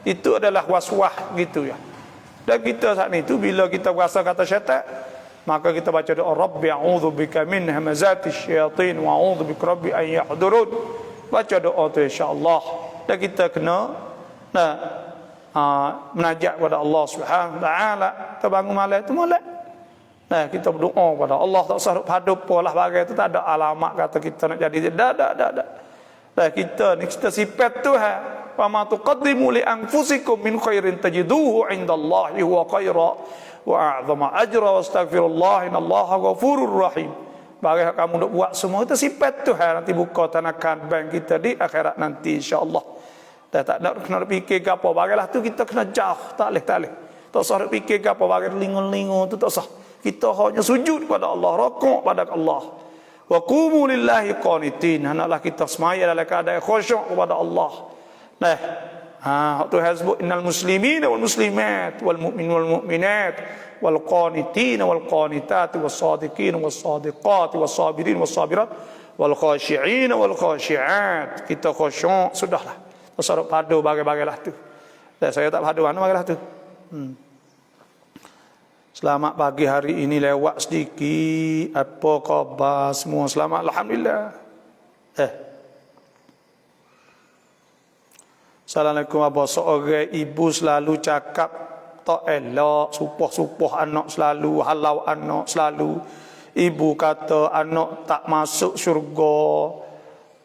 itu adalah waswah gitu ya. Dan kita saat itu bila kita rasa kata syaitan, maka kita baca doa Rabbi a'udzubika min hamazati syayatin wa a'udzubika Rabbi an yahdurun. Baca doa tu insya-Allah. Dan kita kena menajak kepada Allah Subhanahu wa taala. Kita bangun malam tu molek. Kita berdoa kepada Allah, tak usah hadap polah bagai itu, tak ada alamat kata kita nak jadi. Dah kita ni kita sifat Tuhan. Wa ma tuqaddimu li anfusikum min khairin tajiduhu 'indallahi huwa khaira wa a'zama ajra wastaghfirullah innallaha ghafurur rahim. Bagai kamu nak buat semua itu sifat Tuhan. Nanti buka tanakan bank kita di akhirat nanti insya-Allah. Dah tak nak kena fikir ke apa bagailah tu, kita kena jauh, tak boleh. Tak usah fikir ke apa bagai lingun-lingun tu, tak usah. Kita hanya sujud kepada Allah, rukuk pada Allah. Wa qumu lillahi qanitin. Hendaklah kita semaya dalam keadaan khusyuk kepada Allah. Tuhan sebut innal muslimina wal muslimat wal mu'min wal mu'minat wal qanitin wal qanitat was sadiqin was sadiqat was sabirin was sabirat wal khashi'in wal khashi'at. Kita khusyuk sudahlah. Tasarruf padu bagai-bagailah tu. Dan saya tak padu mana bagailah tu. Selamat pagi, hari ini lewat sedikit. Apa khabar semua? Selamat, alhamdulillah. Assalamualaikum. Apa seorang ibu selalu cakap tak elok, supoh anak selalu, halau anak selalu. Ibu kata anak tak masuk syurga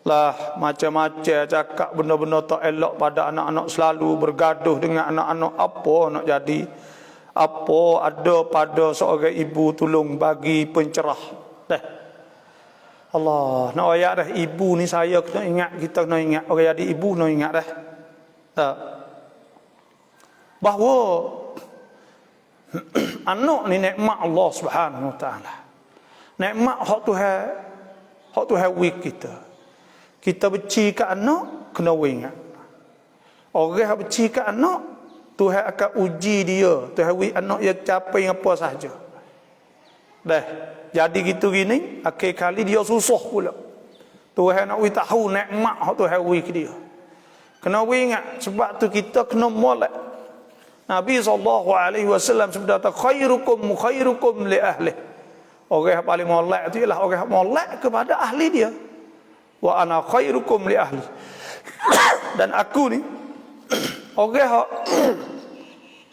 lah, macam-macam cakap benda-benda tak elok pada anak-anak, selalu bergaduh dengan anak-anak. Apa nak jadi? Apa ada pada seorang ibu, tolong bagi pencerah. Allah, nak ayat dah ibu ni, saya kena ingat, kita kena ingat, orang jadi ibu kena ingat dah. Bahawa anak ni nikmat Allah Subhanahu wa taala. Nikmat hak Tuhan wik kita. Kita benci kat anak, kena ingat. Orang yang benci kat anak, Tuhan akan uji dia. Tuhan wik anak dia capai apa sahaja. Dah, jadi gitu gini, akhir kali dia susah pula. Tuhan nak wik tahu nikmat hak Tuhan wik dia. Kena ingat, sebab tu kita kena molek. Nabi SAW sebut khairukum li ahli. Orang yang paling molek itu ialah orang yang molek kepada ahli dia. Wa ana khairukum li ahli. Dan aku ni orang hak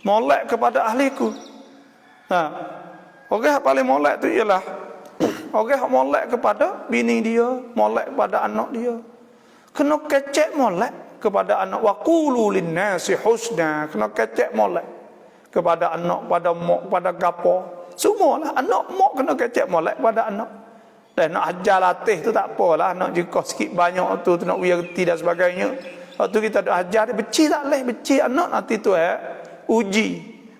molek kepada ahliku. Orang hak paling molek tu ialah orang hak molek kepada bini dia, molek kepada anak dia. Kena kecek molek kepada anak. Wa qulu linnasi husna. Kena kecek molek kepada anak, pada mak, pada gapo. Semualah anak mak kena kecek molek pada anak. Dan nak ajar latih tu tak apalah, nak jika sikit banyak tu nak uya reti dan sebagainya. Waktu kita dah ajar dia benci tak leh, benci anak nanti tu uji.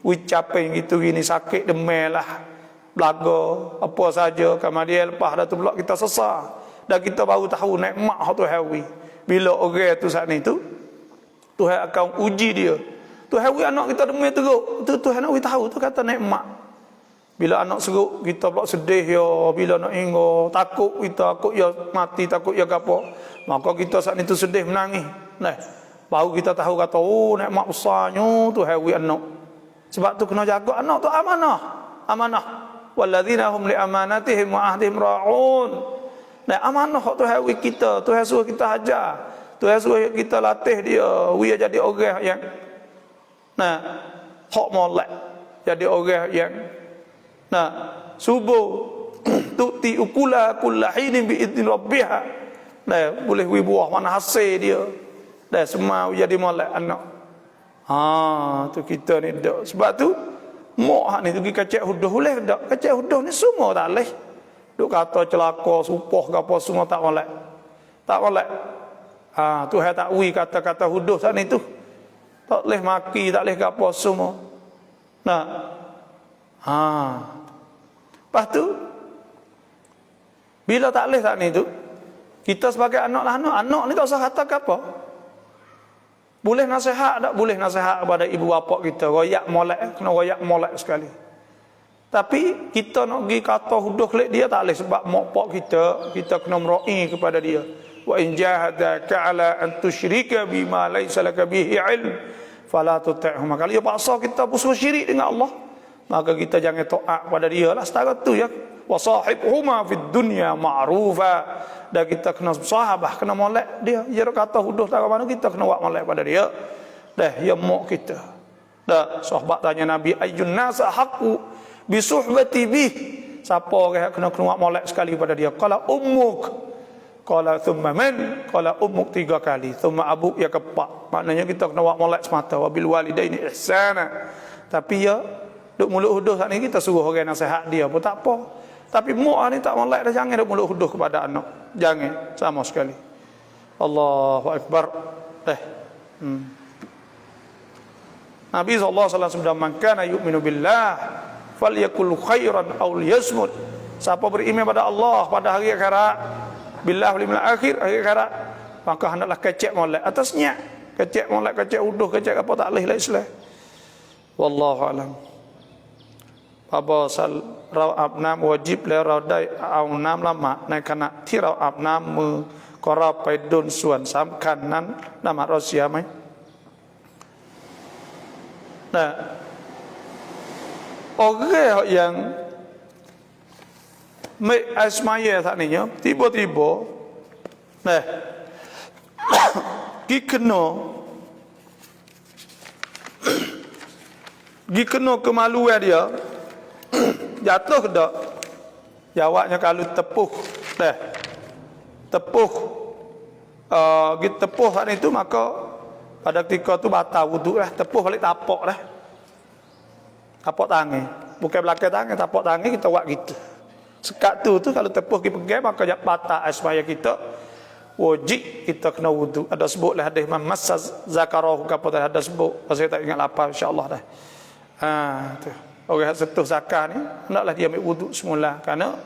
Ucapan gitu gini sakit demam lah, belaga apa saja, kemudian lepas dah tu pula kita sesar. Dan kita baru tahu nikmat hak tu hawi. Bila orang tu saat ni tu Tuhan akan uji dia. Tuhan hawi anak kita demam teruk. Tu Tuhan nak tahu tu kata nikmat. Bila anak seruk kita pula sedih ya, bila nak hingga takut kita, takut ya mati, takut ya gapo. Maka kita saat itu sedih menangis. Nah, baru kita tahu kata oh nikmat besarnya tu hawi anak. Sebab tu kena jaga anak tu amanah. Amanah. Walladzina hum li amanatihim wa ahdihim ra'un. Nah, amanah tu hawi kita, Tuhan suruh kita ajar. Tuhan suruh kita latih dia, dia jadi orang yang hak molek, jadi orang yang subuh tu'ti ukula kullahinin bi'idni rabbiha. Boleh beri buah mana hasil dia. Semua jadi molek anak. Tu kita ni dak. Sebab tu mak hak ni pergi kacak huduh boleh dak? Kacak huduh ni semua tak leh. Duk kata celaka, supoh ke apa semua tak molek. Tak molek. Tuhan tak wi kata-kata huduh saat ni tu. Tak leh maki, tak leh ke apa semua. Lepas tu bila tak leh saat ni tu, kita sebagai anak ni tak usah kata ke apa. Boleh nasihat tak? Boleh nasihat kepada ibu bapa kita. Royak molek, kena royak molek sekali. Tapi kita nak pergi kata huduh kelak dia tak boleh, sebab mak pak kita kena merai kepada dia. Wa in jahadaka ala an tusyrika bima laysa laka bihi ilm fala tuti'huma. Kalau dia paksa kita bersuruh syirik dengan Allah, maka kita jangan taat pada dia lah. Setara tu ya. Wa sahibhuma fid dunya ma'rufa. Dan kita kena sahabah, kena molek dia. Dia kata huduh tak mana, kita kena buat molek pada dia. Ya mak kita. Sahabat tanya Nabi, ayyun nas haqqu bi suhbati bih. Siapa orang kena buat molek sekali pada dia? Qala ummuk. Qala thumma man? Qala ummuk 3 kali. Thumma abuk ya keempat. Maknanya kita kena buat molek semata. Wa bil walidaini ihsana. Tapi ya duk mulut huduh saat ni kita suruh orang nasihat dia pun tak apa. Tapi mak ni tak molek dah, jangan duk mulut huduh kepada anak. Jangan sama sekali. Allahu akbar. Nabi sallallahu alaihi wasallam man kana yu'minu billah falyakul khairan aw liyasmut. Siapa beriman pada Allah, pada hari akhirat, billah wal yawmil akhir, hari akhirat, maka hendaklah kecek molek atasnya. Kecek molek, kecek huduh, kecek apa tak leh Islam. Wallahu alam. Apa sal เราอาบน้ำวาญิบแล้วเราได้เอาน้ำละหมาดในขณะที่เราอาบน้ำมือก็เราไปโดนส่วนสำคัญนั้นละหมาดเราเสียไหมorang yang asmaya tak ni tiba-tiba kena kemaluan dia jatuh dak. Jawabnya kalau tepuh kita tepuh saat itu, maka pada ketika tu batal wuduk lah. Tepuh balik tapak lah, tapak tangan, bukan belakang tangan, tapak tangan kita buat gitu. Sekat tu kalau tepuh kita pegang, maka batal asmaya kita, wajib kita kena wuduk. Ada sebutlah hadis man massa zakarahu, apa tadi ada sebut, saya tak ingat lapar, insyaallah dah. Tu orang sentuh zakar ni hendaklah dia ambil wuduk semula, kerana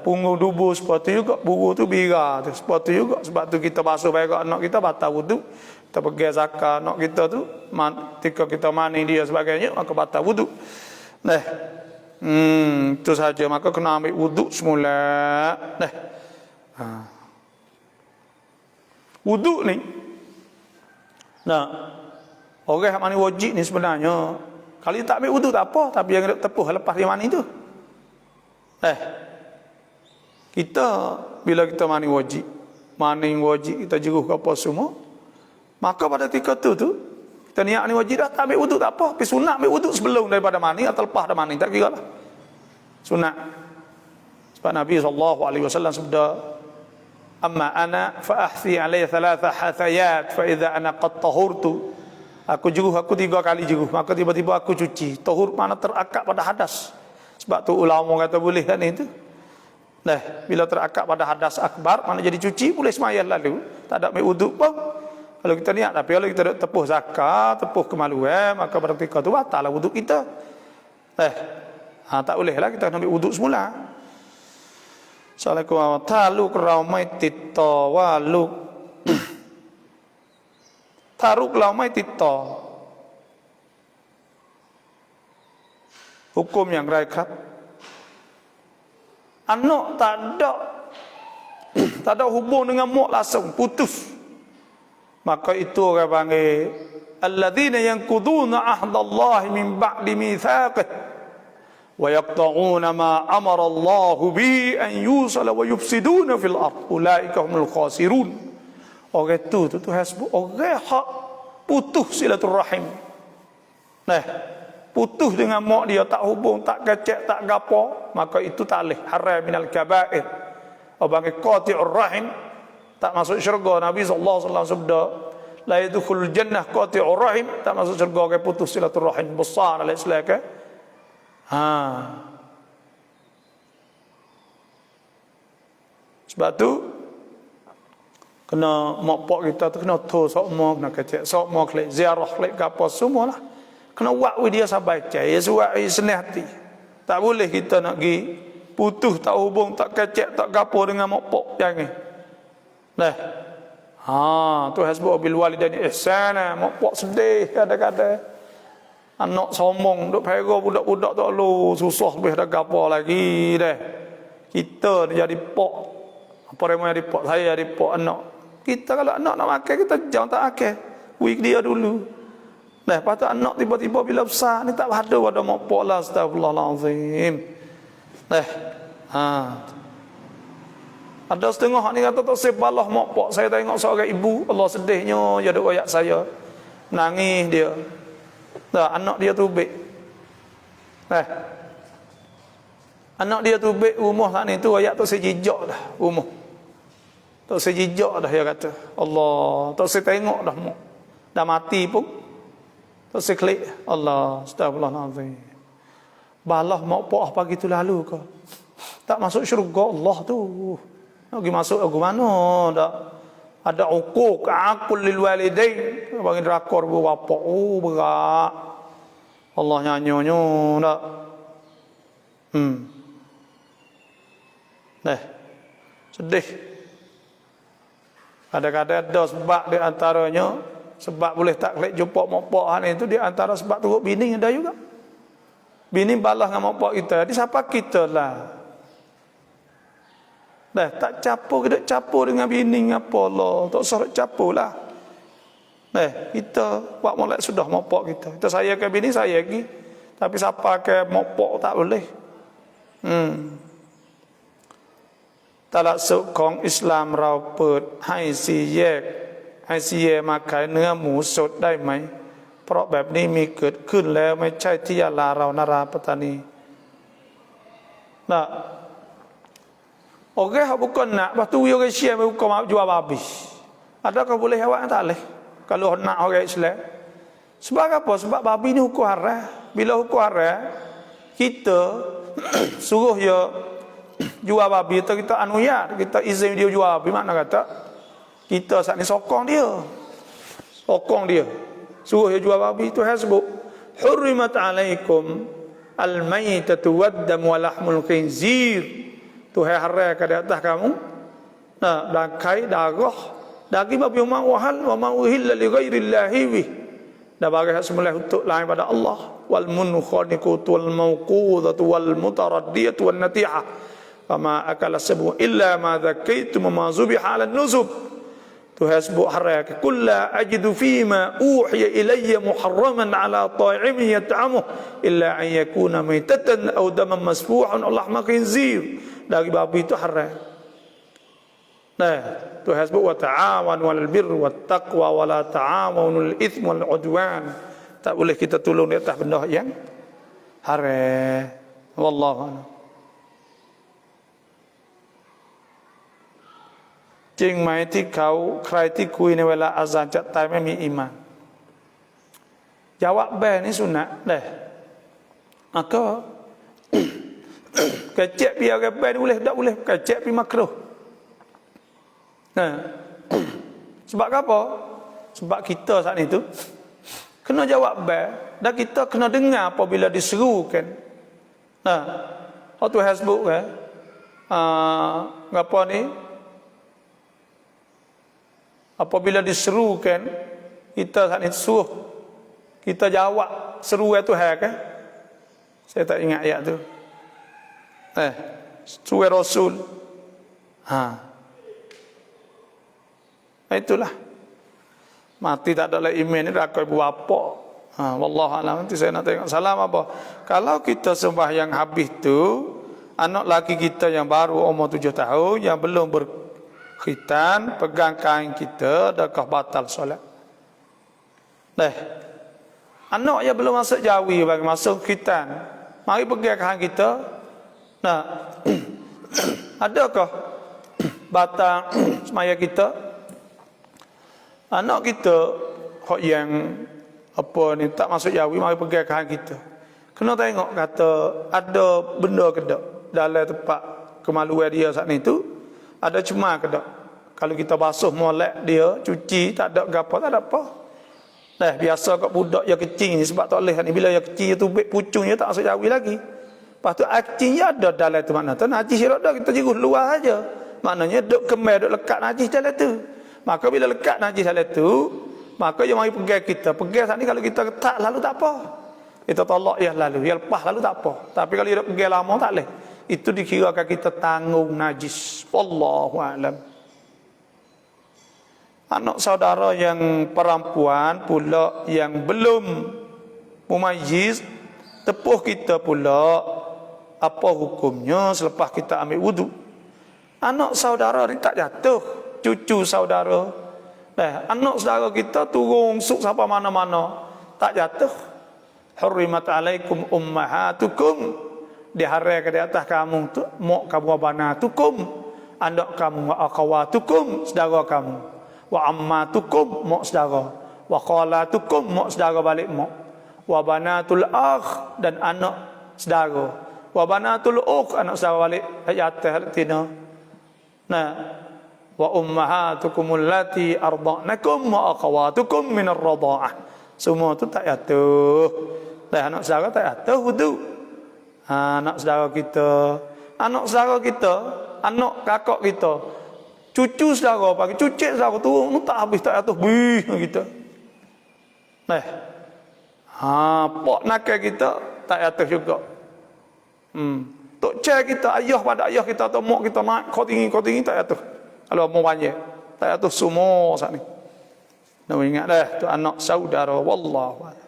punggung dubu seperti juga, buru tu bira tu seperti juga. Sebab tu kita basuh baik anak kita batal wuduk. Kita pegang zakar anak kita tu, ketika kita mani dia sebagainya, maka batal wuduk. Itu saja, maka kena ambil wuduk semula. Wuduk ni orang yang mani wajib ni sebenarnya, kalau dia tak ambil wuduk tak apa, tapi yang tepuh lepas dia mani tu. Kita bila kita mani wajib, mani wajib kita jeruh ke apa semua, maka pada ketika tu kita niat ni wajib dah, tak ambil wuduk tak apa, tapi sunat ambil wuduk sebelum daripada mani atau lepas dah mani, tak kira lah. Sunat. Sebab Nabi SAW sabda, amma ana fa ahsi alayya thalatha hathayat fa idza ana qad tahurtu, aku jeruh aku 3 kali jeruh, maka tiba-tiba aku cuci. Tahur mana terakap pada hadas. Sebab tu ulama kata boleh kan itu. Nah, bila terakap pada hadas akbar, mana jadi cuci, boleh semayang lalu, tak ada ambil wuduk pun. Kalau kita niat, tapi kalau kita tepuh zakat, tepuh kemaluan, maka pada ketika tu batal lah wuduk kita. Tak boleh lah kita ambil wuduk semula. Assalamualaikum warahmatullahi wabarakatuh. Ramai tito waluk taruk ramai tito. Hukum yang raiครับ Anak tak ada hubung dengan mak langsung, putus. Maka itu orang panggil alladzina yanquduna ahdallahi min ba'di mitsaqih wa yaqta'una ma amara Allahu bi an yusala wa yufsiduna fil ard ulaika humul khasirun. Orang itu hasbu orang hak putus silaturahim. Nah, putus dengan mak dia, tak hubung, tak kecek, tak gapo, maka itu tak leh, haram minal kabair. Orang qati'ur rahim tak masuk syurga. Nabi sallallahu alaihi wasallam sabda, la yadkhulul jannah qati'ur rahim, tak masuk syurga orang putus silaturahim besar dalam Islam ke. Sebab tu kena mak pak kita tu kena tu sok mak, kena kecek sok mak, klik ziarah, klik apa semualah. Kena buat dia sampai cai, suat senang hati. Tak boleh kita nak pergi putus, tak hubung, tak kecek, tak gapo dengan mak pak, jangan. Nah. Tu hasbu bil walidaini ihsana. Mak pak sedih kadang-kadang. Anak sombong duk pera budak-budak tak lu, susah lebih dah gapo lagi dah. Kita ni jadi pak. Apa remo jadi pak, saya jadi pak anak. Kita kalau anak nak makan, kita jangan tak makan. Week dia dulu. Nah, lepas tu anak tiba-tiba bila besar ni tak ada pada mak pak lah, astagfirullahalazim. Nah, ada setengah ni kata tak sebalah mak pak. Saya tengok seorang ibu, Allah sedihnya dia duk royak saya. Nangis dia. Dah anak dia tubik. Anak dia tubik rumah sana tu royak tak sejijak dah rumah. Tak sejijak dah dia kata. Allah, tak setengok dah mak. Dah mati pun tak seklik. Allah, astagfirullahalazim. Balah mak pak apa gitu lalu ke? Tak masuk syurga Allah tu. Nak pergi masuk ke mana? Tak ada uquq, aqul lil walidain, bagi drakor bu bapa. Berat. Allah nyanyo tak. Sedih. Kadang-kadang ada sebab di antaranya, sebab boleh tak klik jumpa mak pak ni tu di antara sebab turut bini ada juga. Bini balas dengan mak pak kita, di siapa kita lah. Dah tak capur, kita capur dengan bini apa Allah, tak usah capur lah. Kita buat molek sudah mak pak kita. Kita sayangkan bini saya lagi. Tapi siapa ke mak pak tak boleh. Talak suk ของอิสลามเราเปิดให้4แยกให้4แยกมาขายเนื้อหมูสดได้ไหมเพราะแบบนี้มีเกิดขึ้นแล้วไม่ใช่ที่ยะลาเรานาราปัตตานีnah orang bukan nak lepas tu orang Syiah bukan jual babi. Adakah boleh awak tak boleh kalau nak orang Islam? Sebab apa? Sebab babi ni hukum haram. Bila hukum haram, kita suruh dia jual babi, kita anuyat, kita izin dia jual babi. Makna kata kita saat ni sokong dia, suruh dia jual babi. Itu hasbuk hurrimat alaikum al-maitatu wad-dam wa lahmul khinzir. Tuhan haram ke atas kamu bangkai, darah, daging babi yang mahal, wa ma uhilla li ghairillahi bih, dan bagi hak sembelih untuk lain pada Allah. Wal munkhaniqatu wal mawqudatu wal mutaraddiyatu wan nati'ah fama akala sabu illa ma dzakaitum ma zubiha ala nusub. Tuhan sebut haram, qul la ajidu fima uhiya ilayya muharraman ala ta'imin yat'amuh illa an yakuna maytatan aw daman masfuhan aw lahma khinzir. Dari babi itu haram. Nah, Tuhan sebut wa ta'awanu 'alal birri wat taqwa wa la ta'awanu 'alal itsmi wal 'udwan. Tak boleh kita tolong di atas benda yang haram. Wallahu a'lam. Jing mai ti kauใคร ที่คุยในเวลาอาซานจะตายไม่มีอีหม่าน Jawab bel ni sunat dah. Maka kecek biar orang bel boleh tak boleh, kecek pi makruh. Nah. Sebab apa? Sebab kita saat itu kena jawab bel dan kita kena dengar apabila diserukan. Nah, waktu hasbuk kan. Apa ni? Apabila diserukan, kita saat itu suruh, kita jawab seru itu kan? Saya tak ingat ayat tu. Seru Rasul. Itulah. Mati tak ada lagi iman ni rakai buapa. Wallahu a'lam. Nanti saya nak tengok salam apa. Kalau kita sembahyang habis tu, anak laki kita yang baru umur 7 tahun yang belum berkhitan pegang kain kita, adakah batal solat? Anak yang belum masuk jawi bagi masuk khitan, mari pegang kain kita. Nah, adakah batal semaya kita? Anak kita hak yang apa ni tak masuk jawi, mari pegang kain kita. Kena tengok kata ada benda ke tak dalam tempat kemaluan dia saat ni tu, ada cemar ke tak? Kalau kita basuh molek dia, cuci, tak ada gapo, tak ada apa. Biasa kat budak yang kecil ni sebab tak boleh ni, bila yang kecil tu pucungnya tak masuk jawi lagi. Lepas tu acingnya ada dalam tu, makna tu najis sirok dah, kita jerus luar aja. Maknanya duk kemar, duk lekat najis dalam tu. Maka bila lekat najis dalam tu, maka dia mari pegang kita. Pegang saat ni kalau kita ketak lalu tak apa. Kita tolak ya lalu, ya lepas lalu tak apa. Tapi kalau dia pegang lama tak boleh. Itu dikirakan kita tanggung najis. Wallahu a'lam. Anak saudara yang perempuan pula yang belum mumayyiz, tepuh kita pula apa hukumnya selepas kita ambil wudu. Anak saudara ni tak jatuh, cucu saudara. Anak saudara kita turun suk sampai mana-mana, tak jatuh. Hurrimat alaikum ummahatukum, diharamkan di atas kamu tu mak kamu wa banatukum, anak kamu wa akhawatukum, saudara kamu, wa ammatukum, mak saudara, wa khalatukum, mak saudara balik mak, wa banatul akh, dan anak saudara, wa banatul ukh, anak saudara balik ayat tina. Wa ummahatukum allati arda'nakum wa akhawatukum min ar-radha'ah. Semua tu tak jatuh. Anak saudara tak jatuh wudu. Anak saudara kita, anak kakak kita, cucu saudara pagi, cucik saudara tu tak habis tak jatuh bih kita. Pak nakal kita tak jatuh juga. Tok cai kita, ayah pada ayah kita atau mak kita naik kau tinggi tak jatuh. Kalau mau banyak tak jatuh semua saat ni. Nak ingat dah tu anak saudara. Wallahu a'lam.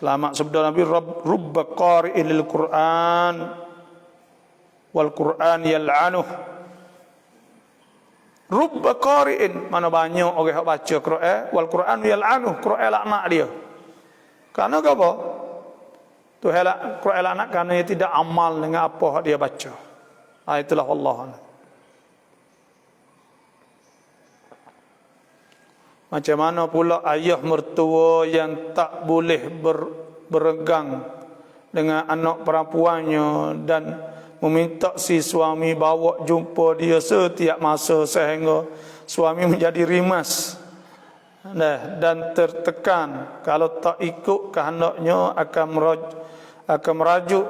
Selamat sabda Nabi, rubba qari'in lil Qur'an wal Qur'an yal'anuh. Rubba qari'in, mana banyak orang yang baca Quran, wal Qur'an yal'anuh, Quran laknat dia. Karena apa? Tu helak Quran laknat kerana dia tidak amal dengan apa yang dia baca. Itulah Allah. Macam mana pula ayah mertua yang tak boleh beregang dengan anak perempuannya dan meminta si suami bawa jumpa dia setiap masa sehingga suami menjadi rimas dan tertekan. Kalau tak ikut kehendaknya akan merajuk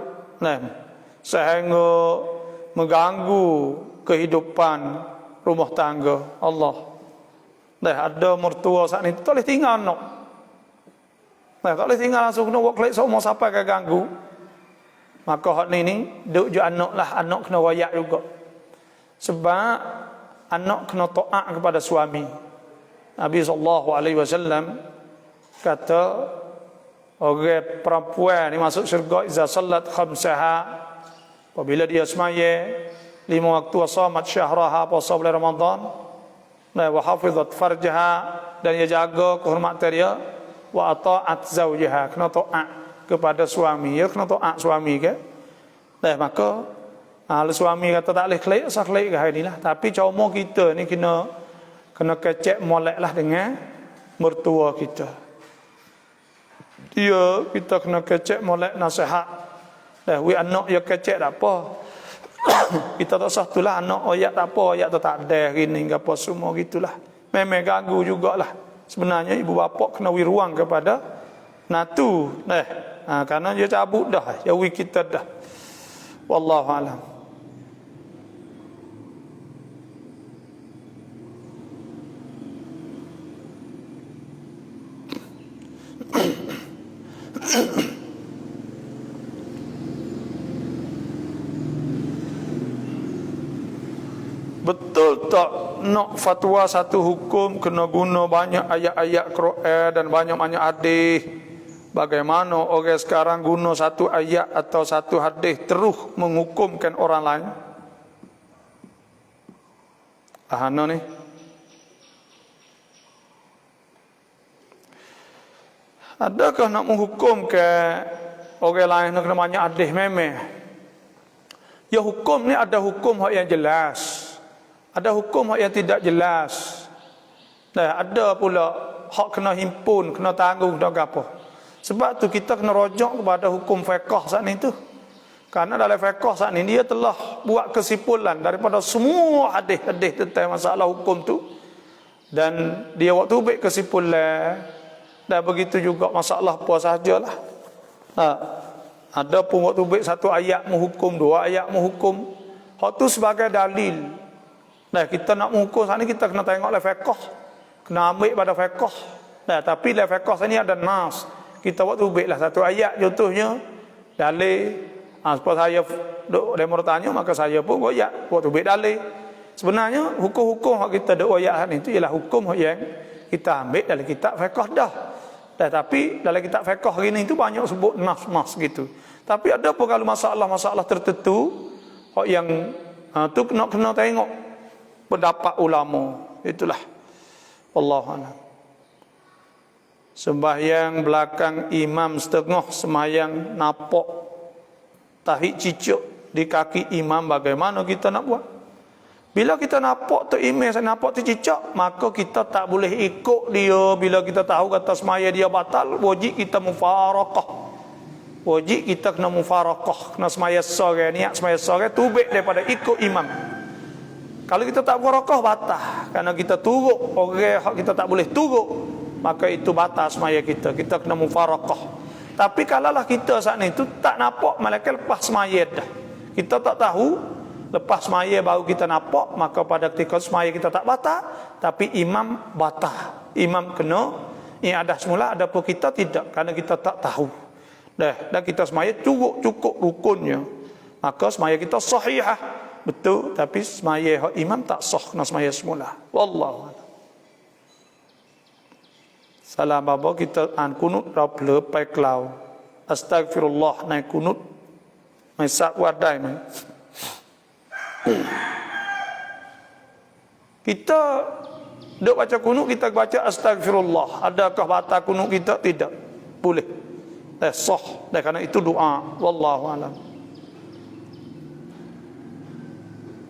sehingga mengganggu kehidupan rumah tangga. Allah Dah ada mertua saat ni tak boleh tinggal anak. Dah tak boleh tinggal langsung kena buat kelik semua sampai ke ganggu. Maka hak ni duk je anak lah, anak kena royak juga. Sebab anak kena taat kepada suami. Nabi SAW kata orang perempuan ni masuk syurga iza salat khamsaha, apabila dia semaya 5 waktu, samat syahraha, puasa bulan Ramadan, wa hafizat farjaha, dan dia jaga kehormatan dia, wa ata'at zawjaha, kena taat kepada suami, ya kena taat suami ke. Maka kalau suami kata tak boleh kelik, sah kelik ke hari ni lah. Tapi cuma kita ni kena kecek molek lah dengan mertua kita. Dia kita kena kecek molek nasihat. We anak ya kecek tak apa. Kita tak sah tu lah anak ayat tak apa, ayat tu tak ada gini ke apa semua gitulah. Memang ganggu jugalah. Sebenarnya ibu bapa kena beri ruang kepada natu. Karena dia cabut dah, jauhi kita dah. Wallahu a'lam. Betul tak nak fatwa satu hukum kena guna banyak ayat-ayat Quran dan banyak-banyak hadis? Bagaimana orang sekarang guna satu ayat atau satu hadis terus menghukumkan orang lain? Ahana ni. Adakah nak menghukumkan orang lain nak kena banyak hadis memang? Ya hukum ni ada hukum yang jelas. Ada hukum yang tidak jelas. Ada pula hak kena himpun, kena tanggung, kena apa. Sebab tu kita kena rojak kepada hukum fiqh saat ni tu. Karena dalam fiqh saat ni dia telah buat kesimpulan daripada semua hadis-hadis tentang masalah hukum tu. Dan dia waktu buat kesimpulan. Dan begitu juga masalah apa sahajalah. Ada pun waktu buat satu ayat menghukum, 2 ayat menghukum. Hak tu sebagai dalil. Kita nak menghukum saat ni kita kena tengok dalam fiqh. Kena ambil pada fiqh. Tapi dalam fiqh sini ada nas. Kita waktu buatlah satu ayat contohnya dalil. Sebab saya duk demo tanya maka saya pun buat ayat waktu buat dalil. Sebenarnya hukum-hukum yang kita duk ayat ni itu ialah hukum yang kita ambil dalam kitab fiqh dah. Tapi dalam kitab fiqh ini itu banyak sebut nas-nas gitu. Tapi ada pun kalau masalah-masalah tertentu yang tu kena tengok pendapat ulama. Itulah. Wallahu a'lam. Sembahyang belakang imam setengah, sembahyang napok tahi cicuk di kaki imam, bagaimana kita nak buat? Bila kita nampak tu imam, nampak tu cicak, maka kita tak boleh ikut dia. Bila kita tahu kata semaya dia batal, wajib kita mufarakah. Wajib kita kena mufarakah, kena semaya sore, niat semaya sore tubik daripada ikut imam. Kalau kita tak mufarakah batal, karena kita turut orang kita tak boleh turut, maka itu batal semaya kita. Kita kena mufarakah. Tapi kalaulah kita saat ni tu tak nampak, malaikat lepas semaya dah. Kita tak tahu, lepas semaya baru kita nampak, maka pada ketika semaya kita tak batal, tapi imam batal. Imam kena iadah semula, adapun kita tidak, kerana kita tak tahu. Dan kita semaya cukup rukunnya, maka semaya kita sahihah, betul, tapi semaya imam tak sah, kena semaya semula. Wallahu a'lam. Salam bapa kita an kunut raple pai klau. Astagfirullah naik kunut. Mai sak wadai mai. Kita duk baca kunut, kita baca astagfirullah. Adakah batal kunut kita? Tidak. Boleh. Sah. Dan kerana itu doa. Wallahu a'lam.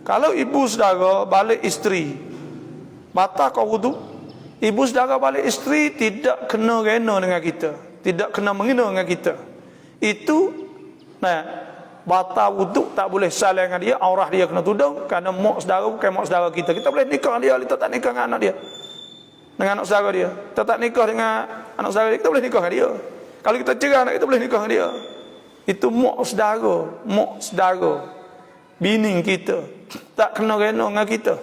Kalau ibu saudara balik isteri, batal kau wudu? Ibu saudara balik isteri tidak kena rena dengan kita, tidak kena menghina dengan kita. Itu batal wuduk, tak boleh saling dengan dia, aurah dia kena tudung, kerana mak saudara bukan mak saudara kita. Kita boleh nikah dia, kita tak nikah dengan anak dia, dengan anak saudara dia. Kita tak nikah dengan anak saudara dia, kita boleh nikah dengan dia. Kalau kita cerai anak kita, boleh nikah dengan dia. Itu mak saudara, bini kita, tak kena rena dengan kita.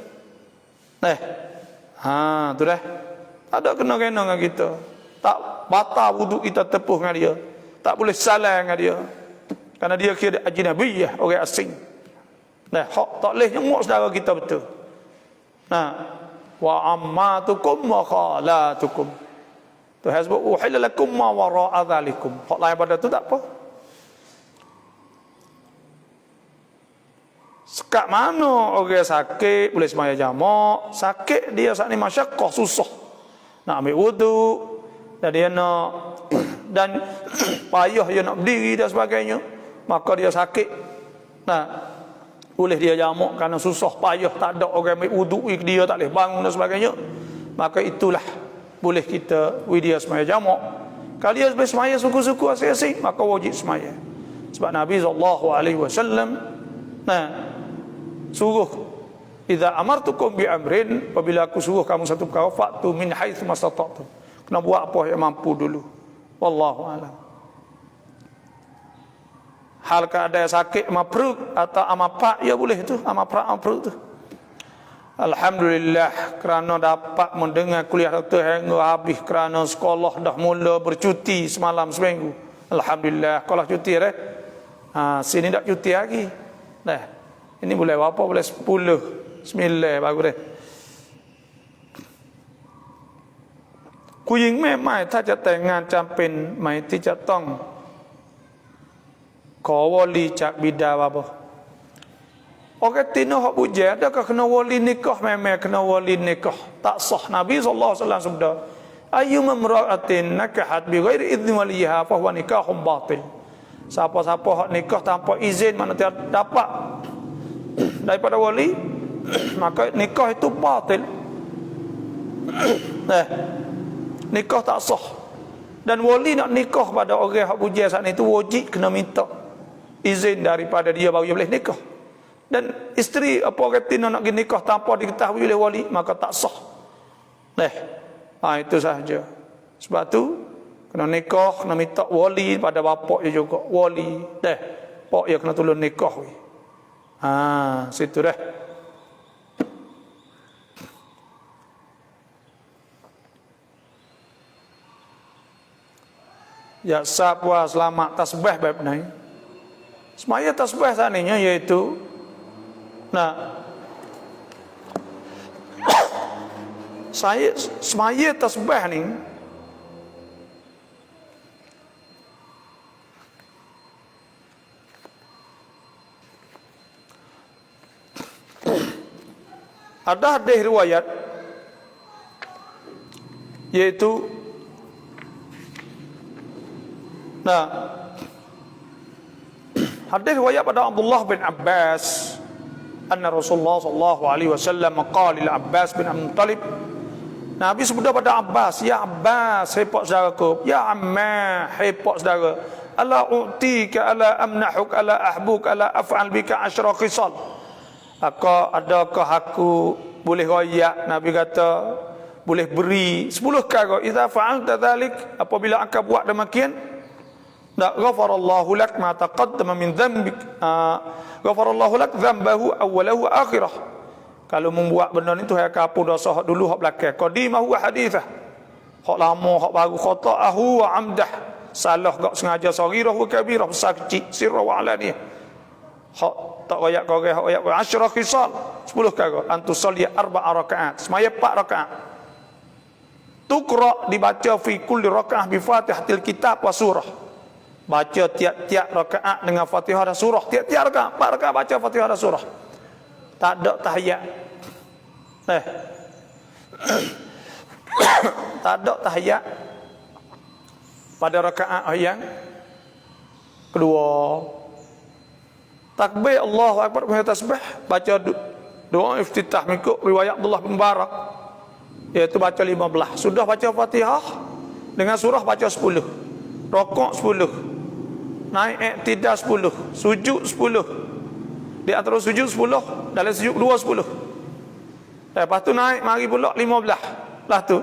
Ha, tu dah. Tak ada kena-kena dengan kita. Tak batal wuduk kita tepuh dengan dia. Tak boleh salam dengan dia. Kerana dia kira ajnabiyah, orang asing. Nah, hak tak boleh nyengok saudara kita betul. Nah, wa ammatukum wa khalatukum. Tuhan sebut uhilla lakum ma wara'a dzalikum. Hak lain pada tu tak apa. Sekat mana orang sakit boleh semaya jamak, sakit dia saat ni masyaqqah susah. Nak ambil wuduk dan dia nak dan payah dia nak berdiri dan sebagainya, maka dia sakit. Nah, boleh dia jamak kerana susah payah, tak ada orang ambil wuduk dia tak boleh bangun dan sebagainya. Maka itulah boleh kita dia semaya jamak. Kalau dia semaya suku-suku asing-asing, maka wajib semaya. Sebab Nabi SAW suruh, idza amartukum bi amrin, apabila aku suruh kamu satu perkara, fa'tu min haitsu mastata'tum. Kena buat apa yang mampu dulu. Wallahu a'lam. Hal keadaan sakit perut atau amapak, ya boleh tu, amapak perut tu. Alhamdulillah kerana dapat mendengar kuliah doktor hingga habis, kerana sekolah dah mula bercuti semalam seminggu. Alhamdulillah, sekolah cuti dah. Sini tak cuti lagi. Dah. Ini boleh berapa? Boleh 10, 9 bagus deh. Kuing mai mai ถ้าจะแต่งงานจำเป็นไหมที่จะต้องขอวลีจากบิดาวะบ่ Orang tino hak bujang adakah kena wali nikah? Memang kena wali nikah. Tak sah. Nabi SAW sabda, ayyuma imra'atin nakahat bi ghairi idzni waliha fa huwa nikahun batil. Siapa-siapa hak nikah tanpa izin, mana tidak dapat daripada wali, maka nikah itu batil. Nikah tak sah. Dan wali nak nikah pada orang hak bujang saat itu wajib kena minta izin daripada dia baru dia boleh nikah. Dan isteri apa orang tina nak pergi nikah tanpa diketahui oleh wali, maka tak sah. Itu sahaja. Sebab tu kena nikah, kena minta wali pada bapak dia juga. Wali. Pak dia kena tolong nikah. Situ dah. Ya sabwa selamat tasbih bab ni. Semaya tasbih saninya iaitu saya semaya tasbih ni ada hadis riwayat iaitu hadis riwayat pada Abdullah bin Abbas anna Rasulullah sallallahu alaihi wasallam qala lil Abbas bin Abdul Muttalib, Nabi sebut pada Abbas, ya Abbas, hai pak saudaraku, ya amma, hai pak saudara, ala u'tika ala amnahuk ala ahbuk ala af'al bika 10 khisal. Adakah aku boleh royak? Nabi kata boleh beri 10 perkara. Idza fa'alta dzalik, apabila engkau buat demikian, ghafarallahu lak ma taqaddama min dhanbik, ghafarallahu lak dhanbahu awwalahu wa akhirah. Kalau membuat benda ni Tuhan akan hapus dosa hak dulu hak belakang. Qadimahu wa hadithah, hak lama hak baru, khata'ahu wa amdah, salah gak sengaja, saghirah wa kabirah, besar kecil, sirrah wa alaniyah. Hak tak royak kau hak royak 10 khisal, 10 perkara. Antusalli 4 rakaat, semaya 4 rakaat. Tuqra, dibaca fi kulli rakaah bi Fatihatil kitab wa surah. Baca tiap-tiap rakaat dengan Fatihah dan surah. Tiap-tiap rakaat, 4 rakaat baca Fatihah dan surah. Tak ada tahiyat. Tak ada tahiyat pada rakaat yang kedua. Takbir Allahu Akbar, baca tasbih, baca doa iftitah mengikut riwayat Abdullah bin Mubarak, iaitu baca 15. Sudah baca Fatihah dengan surah baca 10. Rokok 10. Naik iktidal 10. Sujud 10. Di antara sujud 10, dalam sujud kedua 10. Lepas tu naik mari pula 15. Lepas tu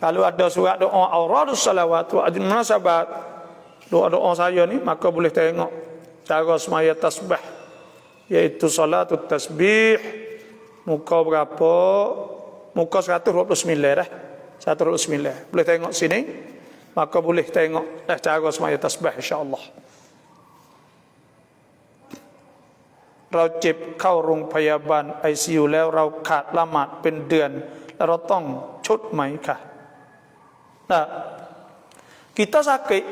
kalau ada surat doa auradus salawat wa ajin munasabat, doa-doa saya ni, maka boleh tengok cara semaya tasbih, iaitu salatut tasbih, muka berapa, muka 129 dah. 129. Boleh tengok sini. Maka boleh tengok dah cara semaya tasbih insya-Allah. เราเจ็บเข้าโรงพยาบาล ICU แล้วเราขาดละหมาดเป็นเดือนแล้วเราต้องชดไหมคะ Nah, kita sakit,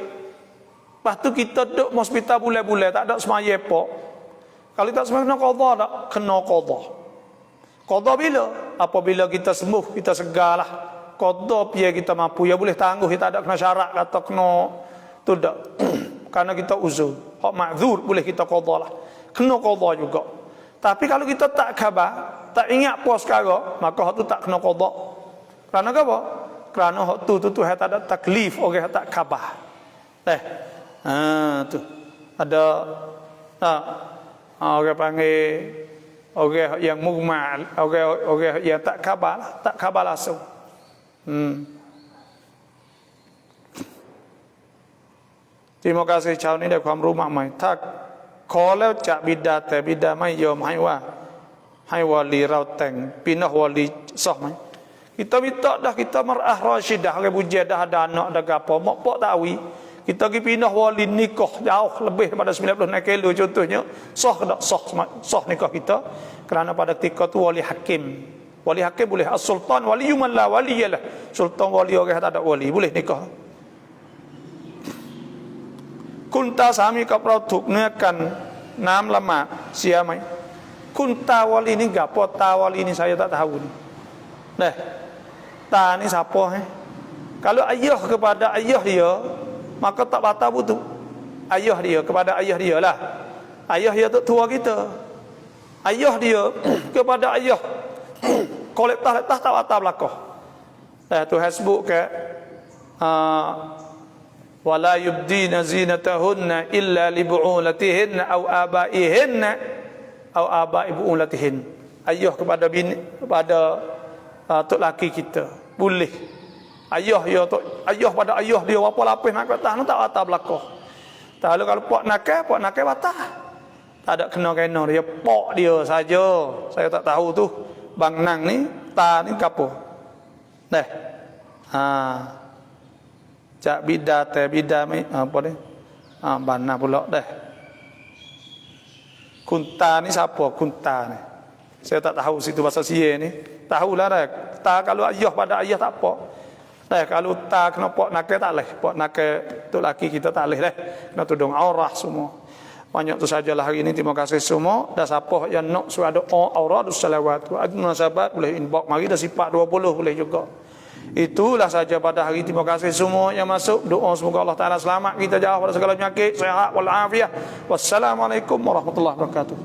lepas tu kita duduk hospital bulan-bulan tak ada semaya pok. Kalau tak semaya kena qada tak? Kena qada. Qada bila? Apabila kita sembuh, kita segarlah. Qada biar kita mampu, ya boleh tangguh, kita tak ada kena syarat kata kena tu tak. Karena kita uzur, hak ma'zur boleh kita qada lah. Kena qada juga. Tapi kalau kita tak khabar, tak ingat puas sekarang, maka hak tu tak kena qada. Kerana apa? Kerana hak tu tak ada taklif, orang tak khabar. Tu. Ada orang panggil orang yang mugmal, orang yang tak khabar langsung. Terima kasih chào ni ได้ความรู้มากมายถ้าขอแล้วจะบิดาแต่บิดาไม่ยอมให้วาลีเราแต่งpindah wali sah mai kita minta dah kita mar'ah rasyidah orang puji dah ada anak dah gapo mak pak tawi kita pergi pindah wali nikah jauh lebih daripada 90 kilo contohnya sah tak sah nikah kita kerana pada ketika tu wali hakim boleh as-sultan waliyuman la waliyalah sultan wali orang tak ada wali boleh nikah คุณตาสามีกับเราถูกเนื้อกันน้ำละหมาดเสียไหมคุณตาวลีนี่enggak po tawali ini saya tak tahu ni nah ta ni siapa kalau ayah kepada ayah dia maka tak batal wudu ayah dia kepada ayah dia lah ayah dia tu tua kita ayah dia kepada ayah kolektor tak batal belakang Tuhan sebut ke wala yubdina zinatahunna illa li bu'ulatihinna aw abaihinna aw abai bu'ulatihin ayah kepada bini kepada tok laki kita boleh ayah pada ayah dia apa lapis nak kata tak batal belakang kalau pak nakal batal tak ada kena dia pak dia saja saya tak tahu tu bang nang ni ta ni kapo jak bida te bida mai apa ni bana pula dah kunta ni siapa kunta ni saya tak tahu situ bahasa sia ni tahulah dah ta kalau ayah pada ayah tak apa kalau ta kena pak nakal tak leh pak nakal tu laki kita tak leh kena tudung aurah semua banyak tu sajalah hari ini terima kasih semua dah siapa yang nak surat doa auradus salawat munasabat boleh inbox mari dah sifat 20 boleh juga. Itulah saja pada hari terima kasih semua yang masuk doa semoga Allah Taala selamat kita jauh pada segala penyakit sehat wal afiah wassalamualaikum warahmatullahi wabarakatuh.